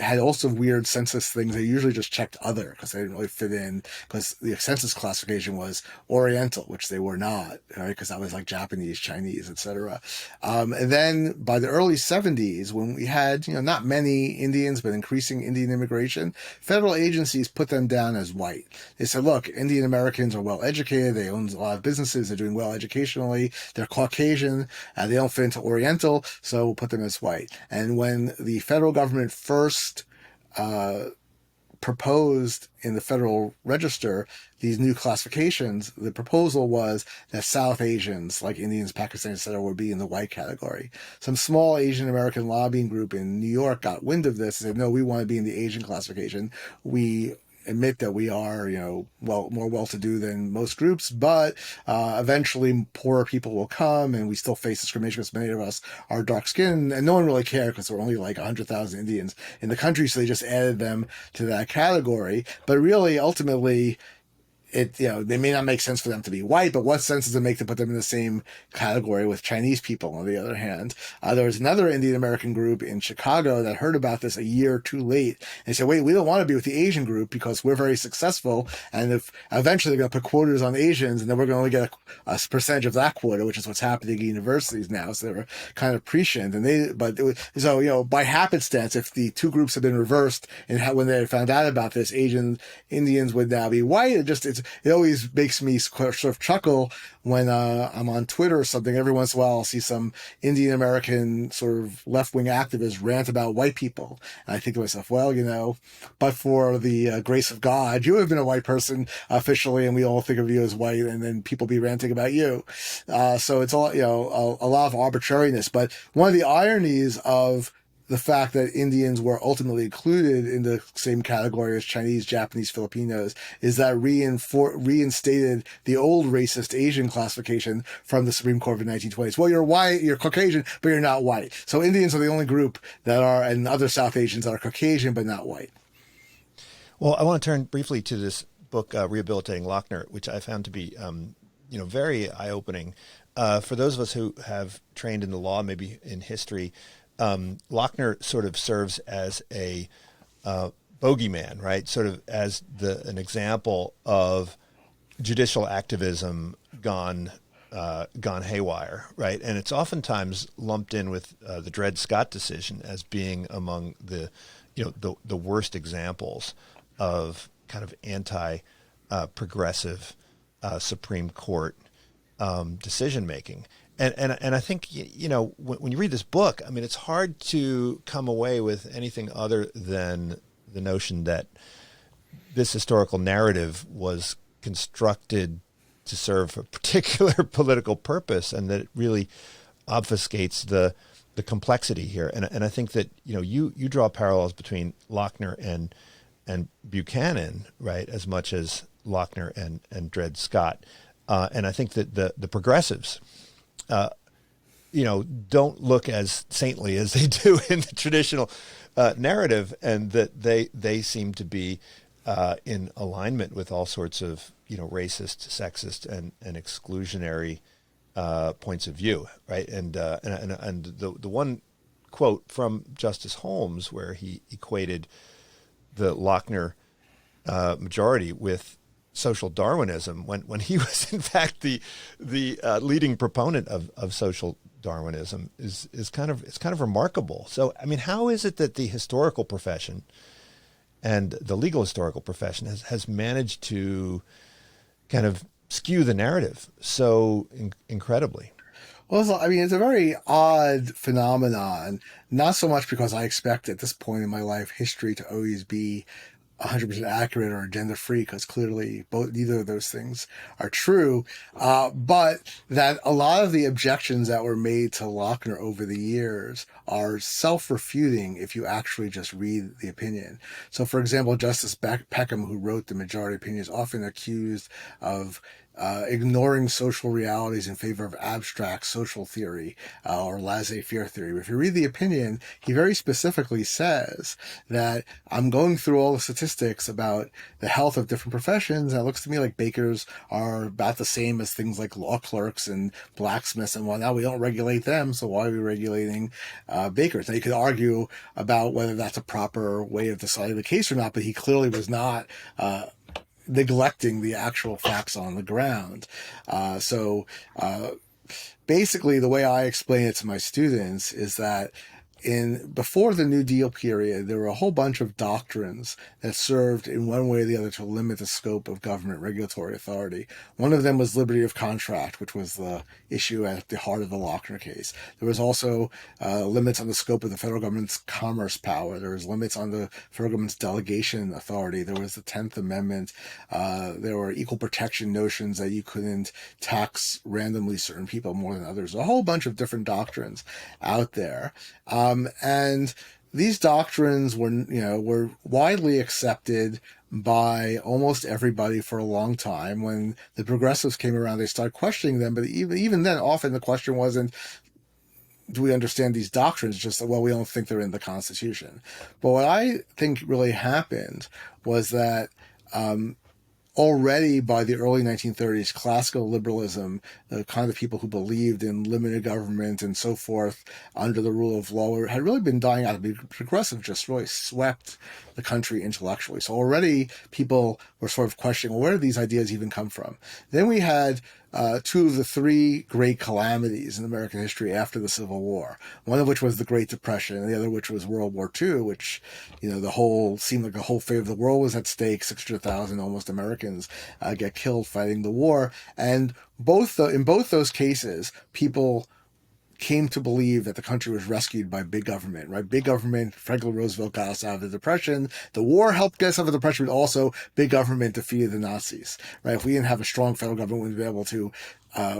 had also weird census things. They usually just checked other because they didn't really fit in, because the census classification was Oriental, which they were not, right? Because that was like Japanese, Chinese, etc. And then by the early 70s, when we had, not many Indians, but increasing Indian immigration, federal agencies put them down as white. They said, look, Indian Americans are well educated. They own a lot of businesses. They're doing well educationally. They're Caucasian. They don't fit into Oriental, so we'll put them as white. And when the federal government first proposed in the Federal Register these new classifications, the proposal was that South Asians, like Indians, Pakistanis, etc., would be in the white category. Some small Asian American lobbying group in New York got wind of this and said, no, we want to be in the Asian classification. We admit that we are, more well-to-do than most groups, but eventually poorer people will come, and we still face discrimination because many of us are dark-skinned, and no one really cared because there were only like 100,000 Indians in the country, so they just added them to that category. But really, ultimately, they may not make sense for them to be white, but what sense does it make to put them in the same category with Chinese people, on the other hand? There was another Indian American group in Chicago that heard about this a year too late and said, wait, we don't want to be with the Asian group because we're very successful, and if eventually they're going to put quotas on Asians, and then we're going to only get a percentage of that quota, which is what's happening at universities now. So they were kind of prescient, by happenstance, if the two groups had been reversed and when they found out about this, Indians would now be white. It always makes me sort of chuckle when I'm on Twitter or something. Every once in a while, I'll see some Indian American sort of left-wing activist rant about white people. And I think to myself, well, but for the grace of God, you have been a white person officially, and we all think of you as white, and then people be ranting about you. So it's all, a lot of arbitrariness. But one of the ironies of the fact that Indians were ultimately included in the same category as Chinese, Japanese, Filipinos is that reinstated the old racist Asian classification from the Supreme Court of the 1920s. Well, you're white, you're Caucasian, but you're not white. So Indians are the only group and other South Asians that are Caucasian but not white. Well, I want to turn briefly to this book, Rehabilitating Lochner, which I found to be, very eye-opening. For those of us who have trained in the law, maybe in history, Lochner sort of serves as a bogeyman, right? Sort of as an example of judicial activism gone haywire, right? And it's oftentimes lumped in with the Dred Scott decision as being among the worst examples of kind of anti-progressive Supreme Court decision making. And I think, when you read this book, I mean, it's hard to come away with anything other than the notion that this historical narrative was constructed to serve a particular political purpose, and that it really obfuscates the complexity here. And I think that, you draw parallels between Lochner and Buchanan, right, as much as Lochner and Dred Scott. And I think that the progressives, don't look as saintly as they do in the traditional narrative, and that they seem to be in alignment with all sorts of racist, sexist, and exclusionary points of view, right? And the one quote from Justice Holmes where he equated the Lochner majority with social Darwinism, when he was in fact the leading proponent of social Darwinism, is kind of remarkable. So I mean, how is it that the historical profession and the legal historical profession has managed to kind of skew the narrative so incredibly? Well, I mean, it's a very odd phenomenon, not so much because I expect at this point in my life history to always be 100% accurate or agenda free, because clearly neither of those things are true. But that a lot of the objections that were made to Lochner over the years are self-refuting if you actually just read the opinion. So, for example, Justice Peckham, who wrote the majority opinion, is often accused of ignoring social realities in favor of abstract social theory or laissez-faire theory. But if you read the opinion, he very specifically says that I'm going through all the statistics about the health of different professions, and it looks to me like bakers are about the same as things like law clerks and blacksmiths and whatnot. We don't regulate them, so why are we regulating bakers? Now, you could argue about whether that's a proper way of deciding the case or not, but he clearly was not neglecting the actual facts on the ground. Basically, the way I explain it to my students is that before the New Deal period, there were a whole bunch of doctrines that served in one way or the other to limit the scope of government regulatory authority. One of them was liberty of contract, which was the issue at the heart of the Lochner case. There was also limits on the scope of the federal government's commerce power. There was limits on the federal government's delegation authority. There was the 10th Amendment. There were equal protection notions that you couldn't tax randomly certain people more than others. A whole bunch of different doctrines out there. And these doctrines were widely accepted by almost everybody for a long time. When the progressives came around, they started questioning them. But even then, often the question wasn't, do we understand these doctrines? Just that, well, we don't think they're in the Constitution. But what I think really happened was that already by the early 1930s, classical liberalism, the kind of people who believed in limited government and so forth under the rule of law, had really been dying out. The progressive just really swept the country intellectually. So already people were sort of questioning, well, where did these ideas even come from? Then we had two of the three great calamities in American history after the Civil War, one of which was the Great Depression, and the other which was World War II, which, seemed like the whole fate of the world was at stake. 600,000 almost Americans get killed fighting the war. And in both those cases, people came to believe that the country was rescued by big government, right? Big government, Franklin Roosevelt got us out of the Depression. The war helped get us out of the Depression, but also big government defeated the Nazis, right? If we didn't have a strong federal government, we'd be able to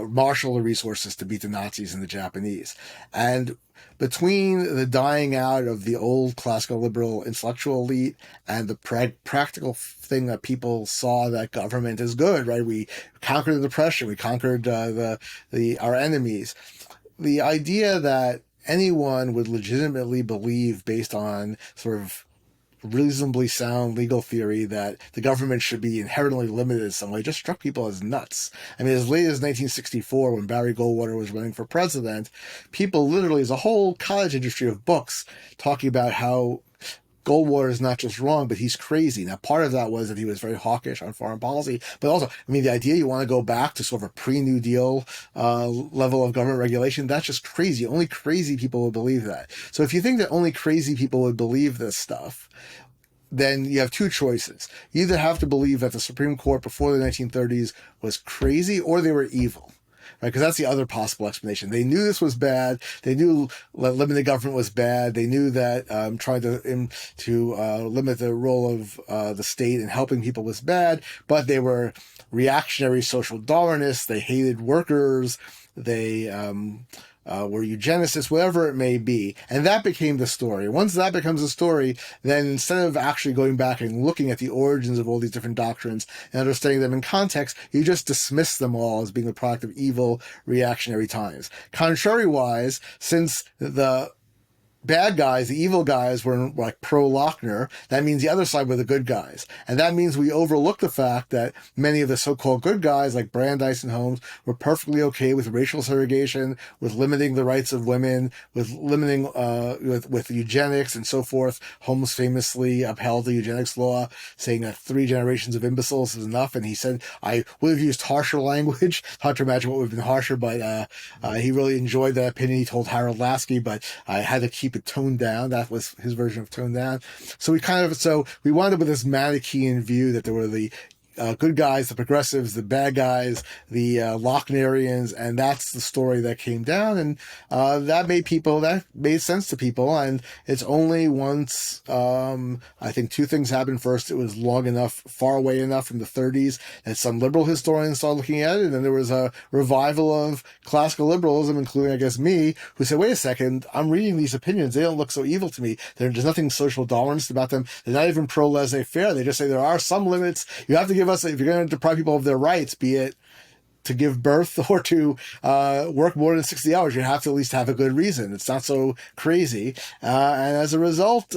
marshal the resources to beat the Nazis and the Japanese. And between the dying out of the old classical liberal intellectual elite and the practical thing that people saw that government is good, right? We conquered the Depression, we conquered our enemies. The idea that anyone would legitimately believe, based on sort of reasonably sound legal theory, that the government should be inherently limited in some way, just struck people as nuts. I mean, as late as 1964, when Barry Goldwater was running for president, people literally, there's a whole cottage industry of books talking about how Goldwater is not just wrong, but he's crazy. Now, part of that was that he was very hawkish on foreign policy, but also, the idea you want to go back to sort of a pre-New Deal level of government regulation, that's just crazy. Only crazy people would believe that. So if you think that only crazy people would believe this stuff, then you have two choices. You either have to believe that the Supreme Court before the 1930s was crazy, or they were evil. Right, because that's the other possible explanation. They knew this was bad. They knew limited government was bad. They knew that trying to limit the role of the state in helping people was bad. But they were reactionary social Darwinists. They hated workers. They were eugenicists, whatever it may be. And that became the story. Once that becomes a story, then instead of actually going back and looking at the origins of all these different doctrines and understanding them in context, you just dismiss them all as being the product of evil, reactionary times. Contrariwise, since the bad guys, the evil guys, were like pro-Lochner, that means the other side were the good guys. And that means we overlook the fact that many of the so-called good guys, like Brandeis and Holmes, were perfectly okay with racial segregation, with limiting the rights of women, with limiting, with eugenics and so forth. Holmes famously upheld the eugenics law, saying that 3 generations of imbeciles is enough. And he said, I would have used harsher language. Hard to imagine what would have been harsher, but he really enjoyed that opinion. He told Harold Lasky, but I had to keep it toned down. That was his version of toned down. So we wound up with this Manichaean view that there were the good guys, the progressives, the bad guys, the Lochnerians, and that's the story that came down, and that made sense to people. And it's only once I think two things happened. First, it was long enough, far away enough from the 30s that some liberal historians started looking at it, and then there was a revival of classical liberalism, including, I guess, me, who said, "Wait a second, I'm reading these opinions; they don't look so evil to me. There's nothing social Darwinist about them. They're not even pro laissez-faire. They just say there are some limits. You have to give us, if you're going to deprive people of their rights, be it to give birth or to work more than 60 hours, you have to at least have a good reason. It's not so crazy." And as a result,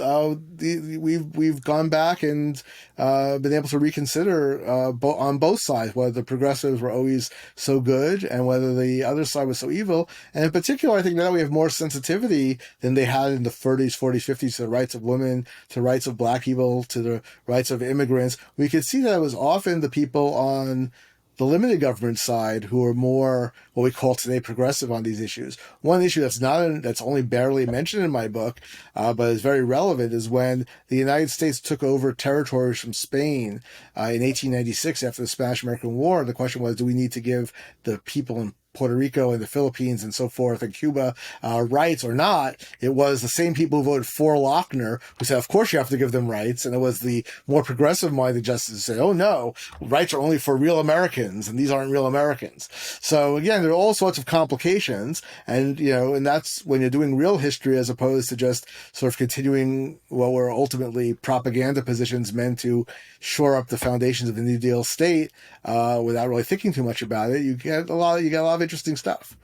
we've gone back and been able to reconsider on both sides whether the progressives were always so good and whether the other side was so evil. And in particular, I think now we have more sensitivity than they had in the 30s, 40s, 50s to the rights of women, to the rights of black people, to the rights of immigrants. We could see that it was often the people on the limited government side who are more what we call today progressive on these issues. One issue that's only barely mentioned in my book, but is very relevant, is when the United States took over territories from Spain in 1896 after the Spanish-American War. The question was, do we need to give the people in Puerto Rico and the Philippines and so forth and Cuba rights or not? It was the same people who voted for Lochner who said, of course you have to give them rights. And it was the more progressive-minded justices who said, oh no, rights are only for real Americans and these aren't real Americans. So again, there are all sorts of complications. And, and that's when you're doing real history as opposed to just sort of continuing what were ultimately propaganda positions meant to shore up the foundations of the New Deal state without really thinking too much about it. You get a lot of interesting stuff.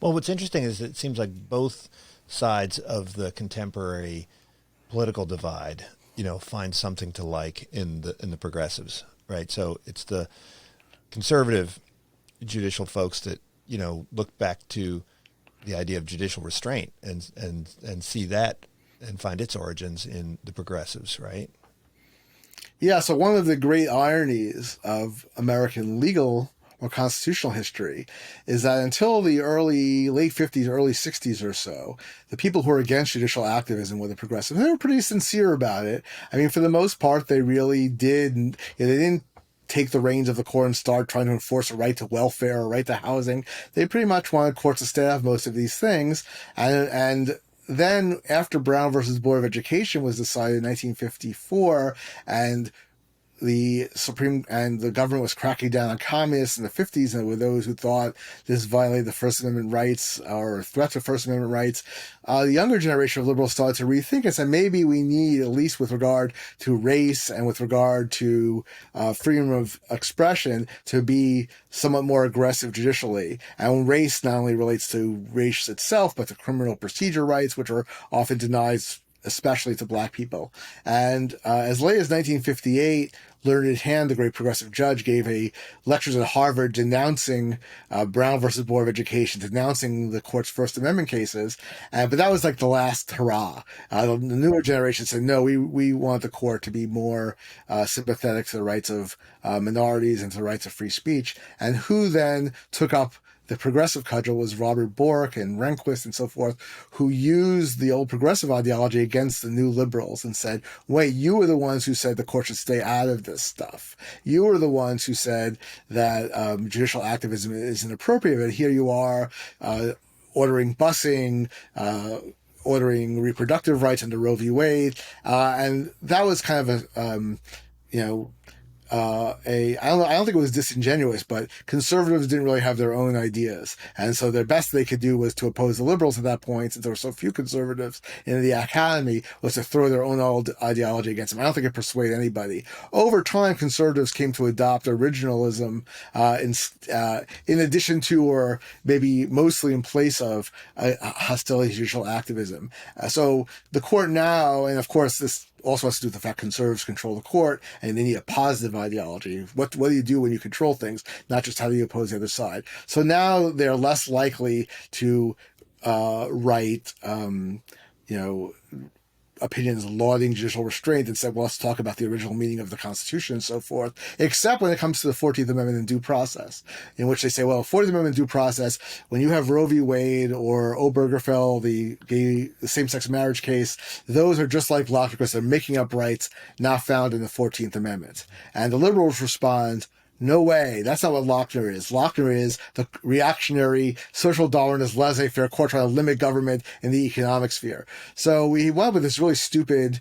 Well, what's interesting is it seems like both sides of the contemporary political divide, find something to like in the progressives, right? So it's the conservative judicial folks that, look back to the idea of judicial restraint and see that and find its origins in the progressives, right? Yeah, so one of the great ironies of American legal or constitutional history is that until the late 50s, early 60s or so, the people who were against judicial activism were the progressives. They were pretty sincere about it. I mean, for the most part, they really did. They didn't take the reins of the court and start trying to enforce a right to welfare or right to housing. They pretty much wanted courts to stay out of most of these things. And then after Brown versus Board of Education was decided in 1954, and the government was cracking down on communists in the 50s, and there were those who thought this violated the First Amendment rights or a threat to First Amendment rights. The younger generation of liberals started to rethink and said maybe we need, at least with regard to race and with regard to freedom of expression, to be somewhat more aggressive judicially. And race not only relates to race itself, but to criminal procedure rights, which are often denied, especially to black people. And as late as 1958, Learned Hand, the great progressive judge, gave lectures at Harvard denouncing Brown versus Board of Education, denouncing the court's First Amendment cases. But that was like the last hurrah. The newer generation said, no, we want the court to be more sympathetic to the rights of minorities and to the rights of free speech. And who then took up the progressive cudgel was Robert Bork and Rehnquist and so forth, who used the old progressive ideology against the new liberals and said, wait, you were the ones who said the court should stay out of this stuff. You were the ones who said that judicial activism is inappropriate, but here you are ordering busing, ordering reproductive rights under Roe v. Wade. And that was kind of I don't think it was disingenuous, but conservatives didn't really have their own ideas. And so the best they could do was to oppose the liberals at that point, since there were so few conservatives in the academy, was to throw their own old ideology against them. I don't think it persuaded anybody. Over time, conservatives came to adopt originalism in addition to, or maybe mostly in place of, hostility to judicial activism. So the court now, and of course this also has to do with the fact conservatives control the court, and they need a positive ideology. What do you do when you control things, not just how do you oppose the other side? So now they're less likely to write, opinions lauding judicial restraint and said, well, let's talk about the original meaning of the Constitution and so forth, except when it comes to the 14th Amendment and due process, in which they say, well, 14th Amendment due process, when you have Roe v. Wade or Obergefell, the same-sex marriage case, those are just like Lochner because they're making up rights not found in the 14th Amendment. And the liberals respond, no way. That's not what Lochner is. Lochner is the reactionary, social Darwinist, laissez-faire court trying to limit government in the economic sphere. So we went with this really stupid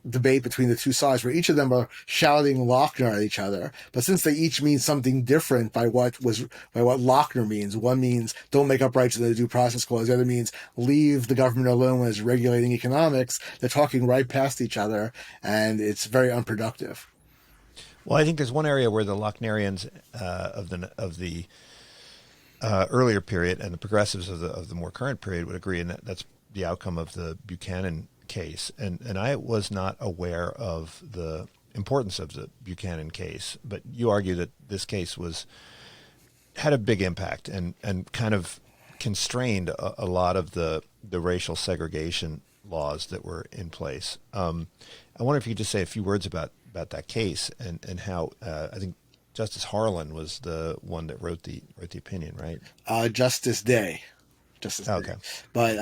debate between the two sides where each of them are shouting Lochner at each other. But since they each mean something different by what Lochner means, one means don't make up rights in the due process clause, the other means leave the government alone when it's regulating economics, they're talking right past each other, and it's very unproductive. Well, I think there's one area where the Lochnerians of the earlier period and the progressives of the more current period would agree, and that's the outcome of the Buchanan case. And I was not aware of the importance of the Buchanan case, but you argue that this case had a big impact and kind of constrained a lot of the racial segregation laws that were in place. I wonder if you could just say a few words about that case and how I think Justice Harlan was the one that wrote the opinion, right? Justice Day. Okay. But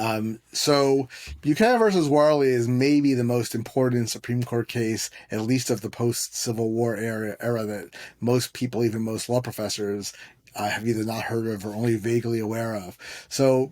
so Buchanan versus Worley is maybe the most important Supreme Court case, at least of the post-Civil War era that most people, even most law professors, have either not heard of or only vaguely aware of. So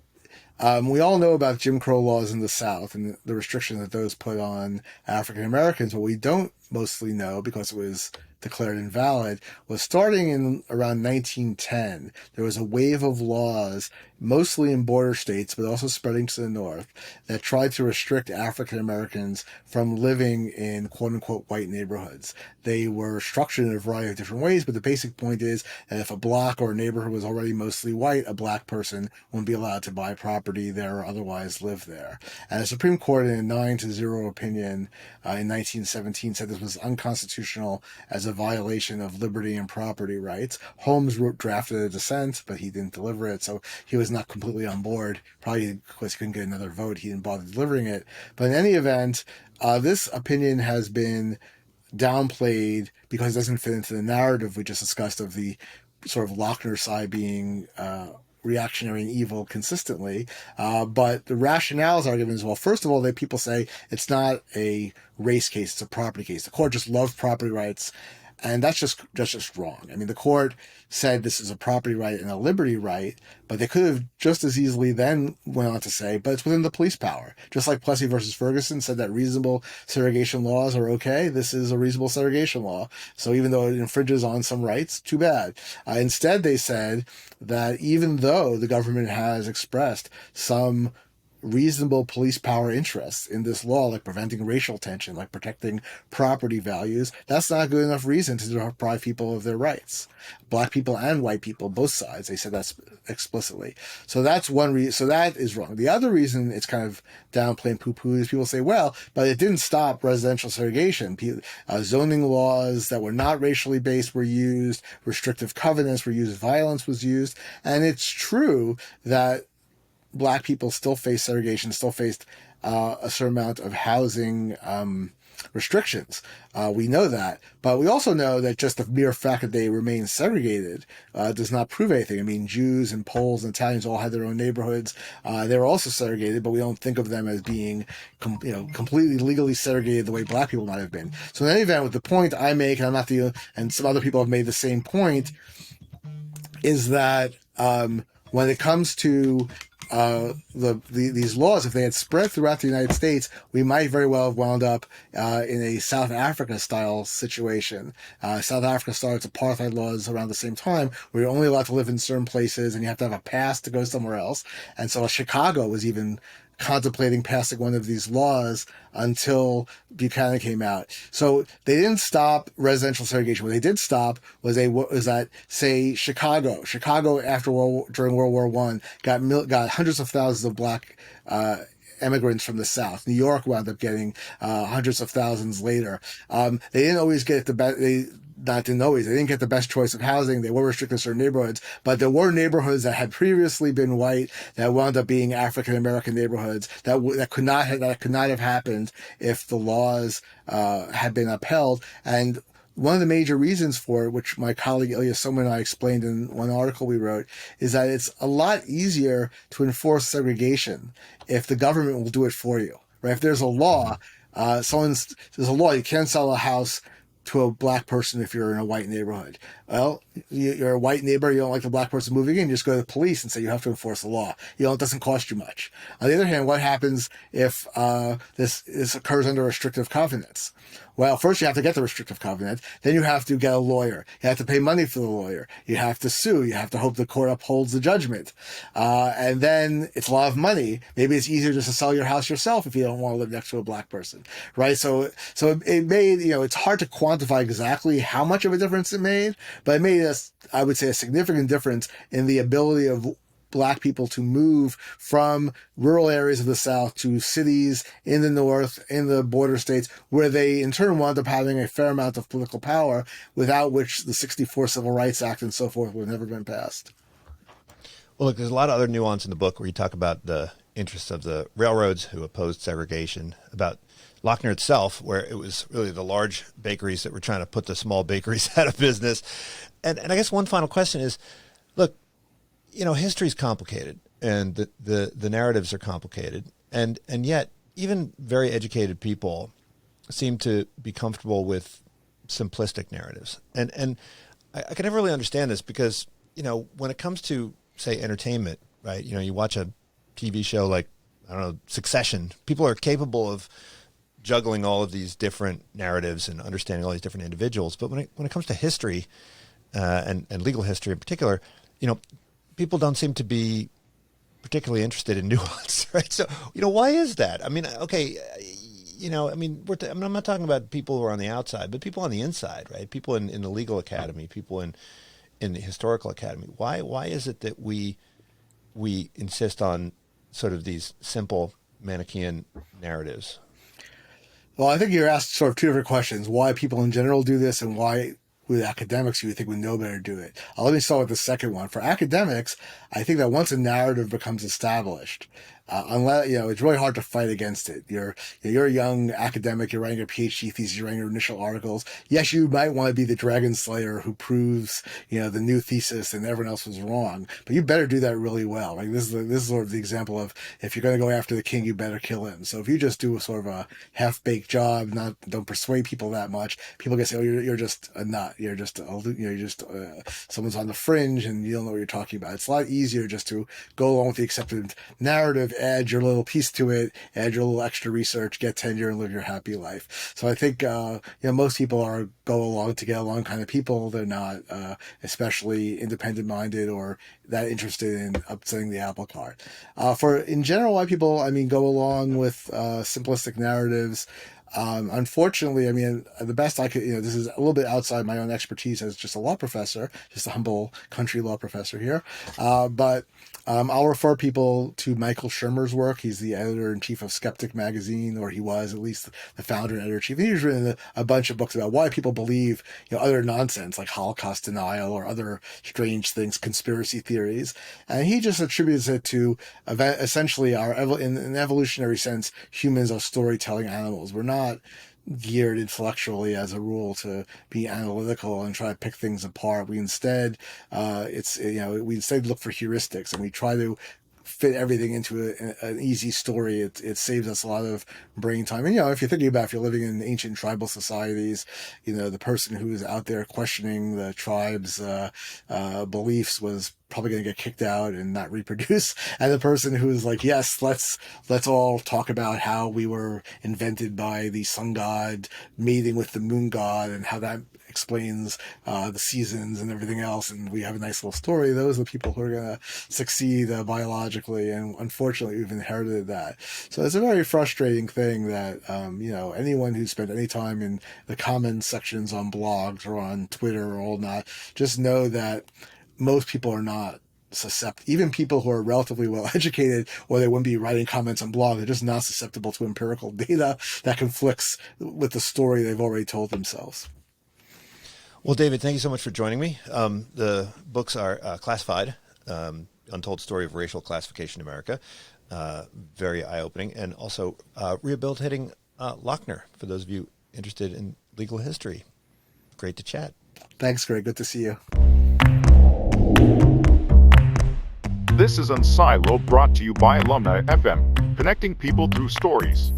we all know about Jim Crow laws in the South and the restriction that those put on African Americans. What we don't mostly know, because it was declared invalid, was starting in around 1910, there was a wave of laws, mostly in border states, but also spreading to the north, that tried to restrict African Americans from living in quote-unquote white neighborhoods. They were structured in a variety of different ways, but the basic point is that if a block or a neighborhood was already mostly white, a black person wouldn't be allowed to buy property there or otherwise live there. And the Supreme Court, in a 9-0 opinion in 1917, said this was unconstitutional as a violation of liberty and property rights. Holmes drafted a dissent, but he didn't deliver it, so he was not completely on board. Probably because he couldn't get another vote, he didn't bother delivering it. But in any event, this opinion has been downplayed because it doesn't fit into the narrative we just discussed of the sort of Lochner side being reactionary and evil consistently. But the rationales are given as well. First of all, people say it's not a race case, it's a property case. The court just loved property rights. And that's just wrong. I mean, the court said this is a property right and a liberty right, but they could have just as easily then went on to say, but it's within the police power. Just like Plessy versus Ferguson said that reasonable segregation laws are okay, this is a reasonable segregation law. So even though it infringes on some rights, too bad. Instead, they said that even though the government has expressed some reasonable police power interests in this law, like preventing racial tension, like protecting property values, that's not a good enough reason to deprive people of their rights. Black people and white people, both sides, they said that explicitly. So that's one reason. So that is wrong. The other reason it's kind of downplayed and poo-pooed is people say, well, but it didn't stop residential segregation. Zoning laws that were not racially based were used, restrictive covenants were used, violence was used. And it's true that Black people still face segregation, still faced a certain amount of housing restrictions. We know that. But we also know that just the mere fact that they remain segregated does not prove anything. I mean, Jews and Poles and Italians all had their own neighborhoods. They were also segregated, but we don't think of them as being completely legally segregated the way Black people might have been. So in any event, with the point I make, and I'm not and some other people have made the same point, is that when it comes to these laws, if they had spread throughout the United States, we might very well have wound up in a South Africa style situation. South Africa started its apartheid laws around the same time, where you're only allowed to live in certain places and you have to have a pass to go somewhere else. And so Chicago was even contemplating passing one of these laws until Buchanan came out. So they didn't stop residential segregation. What they did stop was that, say, Chicago during World War I got hundreds of thousands of Black immigrants from the South. New York wound up getting hundreds of thousands later. They didn't always get didn't always. They didn't get the best choice of housing. They were restricted to certain neighborhoods, but there were neighborhoods that had previously been white that wound up being African American neighborhoods that could not have happened if the laws had been upheld. And one of the major reasons for it, which my colleague Ilya Soman and I explained in one article we wrote, is that it's a lot easier to enforce segregation if the government will do it for you. Right? If there's a law, there's a law, you can't sell a house to a black person if you're in a white neighborhood. Well, you're a white neighbor, you don't like the black person moving in, you just go to the police and say you have to enforce the law. It doesn't cost you much. On the other hand, what happens if this occurs under restrictive covenants? Well, first you have to get the restrictive covenant, then you have to get a lawyer. You have to pay money for the lawyer. You have to sue. You have to hope the court upholds the judgment. And then it's a lot of money. Maybe it's easier just to sell your house yourself if you don't want to live next to a black person, right? So it made, it's hard to quantify exactly how much of a difference it made, but it made I would say, a significant difference in the ability of black people to move from rural areas of the South to cities in the North, in the border states, where they in turn wound up having a fair amount of political power, without which the '64 Civil Rights Act and so forth would have never been passed. Well, look, there's a lot of other nuance in the book where you talk about the interests of the railroads who opposed segregation, about Lochner itself, where it was really the large bakeries that were trying to put the small bakeries out of business. And I guess one final question is, look, history is complicated, and the narratives are complicated, and yet even very educated people seem to be comfortable with simplistic narratives. And I can never really understand this because, when it comes to, say, entertainment, right? You watch a TV show like, I don't know, Succession. People are capable of juggling all of these different narratives and understanding all these different individuals. But when it comes to history, and legal history in particular, people don't seem to be particularly interested in nuance, right? So, why is that? I mean, okay, I'm not talking about people who are on the outside, but people on the inside, right? People in the legal academy, people in the historical academy. Why is it that we insist on sort of these simple Manichaean narratives? Well, I think you're asked sort of two different questions: why people in general do this, and why with academics you would think would know better to do it. Let me start with the second one. For academics, I think that once a narrative becomes established, unless it's really hard to fight against it. You're a young academic. You're writing your PhD thesis. You're writing your initial articles. Yes, you might want to be the dragon slayer who proves the new thesis and everyone else was wrong. But you better do that really well. Like this is sort of the example of, if you're going to go after the king, you better kill him. So if you just do a sort of a half-baked job, don't persuade people that much, people can say, oh, you're just a nut. You're just someone's on the fringe and you don't know what you're talking about. It's a lot easier just to go along with the accepted narrative, add your little piece to it, add your little extra research, get tenure, and live your happy life. So I think most people are go along to get along kind of people. They're not especially independent minded or that interested in upsetting the apple cart. For in general, why people go along with simplistic narratives. Unfortunately, the best I could, this is a little bit outside my own expertise as just a law professor, just a humble country law professor here. But I'll refer people to Michael Shermer's work. He's the editor-in-chief of Skeptic magazine, or he was at least the founder and editor-in-chief. And he's written a bunch of books about why people believe, other nonsense like Holocaust denial or other strange things, conspiracy theories. And he just attributes it to essentially in an evolutionary sense, humans are storytelling animals. We're not geared intellectually as a rule to be analytical and try to pick things apart. We instead we instead look for heuristics, and we try to fit everything into an easy story. It saves us a lot of brain time. And if you're thinking about, if you're living in ancient tribal societies, the person who's out there questioning the tribe's beliefs was probably going to get kicked out and not reproduce. And the person who's like, yes, let's all talk about how we were invented by the sun god mating with the moon god and how that explains the seasons and everything else, and we have a nice little story. Those are the people who are going to succeed biologically, and unfortunately we've inherited that. So it's a very frustrating thing that anyone who spent any time in the comments sections on blogs or on Twitter or all that, just know that most people are not susceptible. Even people who are relatively well educated, or they wouldn't be writing comments on blogs, they're just not susceptible to empirical data that conflicts with the story they've already told themselves. Well, David, thank you so much for joining me. The books are classified, Untold Story of Racial Classification in America, very eye-opening, and also Rehabilitating Lochner, for those of you interested in legal history. Great to chat. Thanks, Greg. Good to see you. This is Unsilo, brought to you by Alumni FM, connecting people through stories.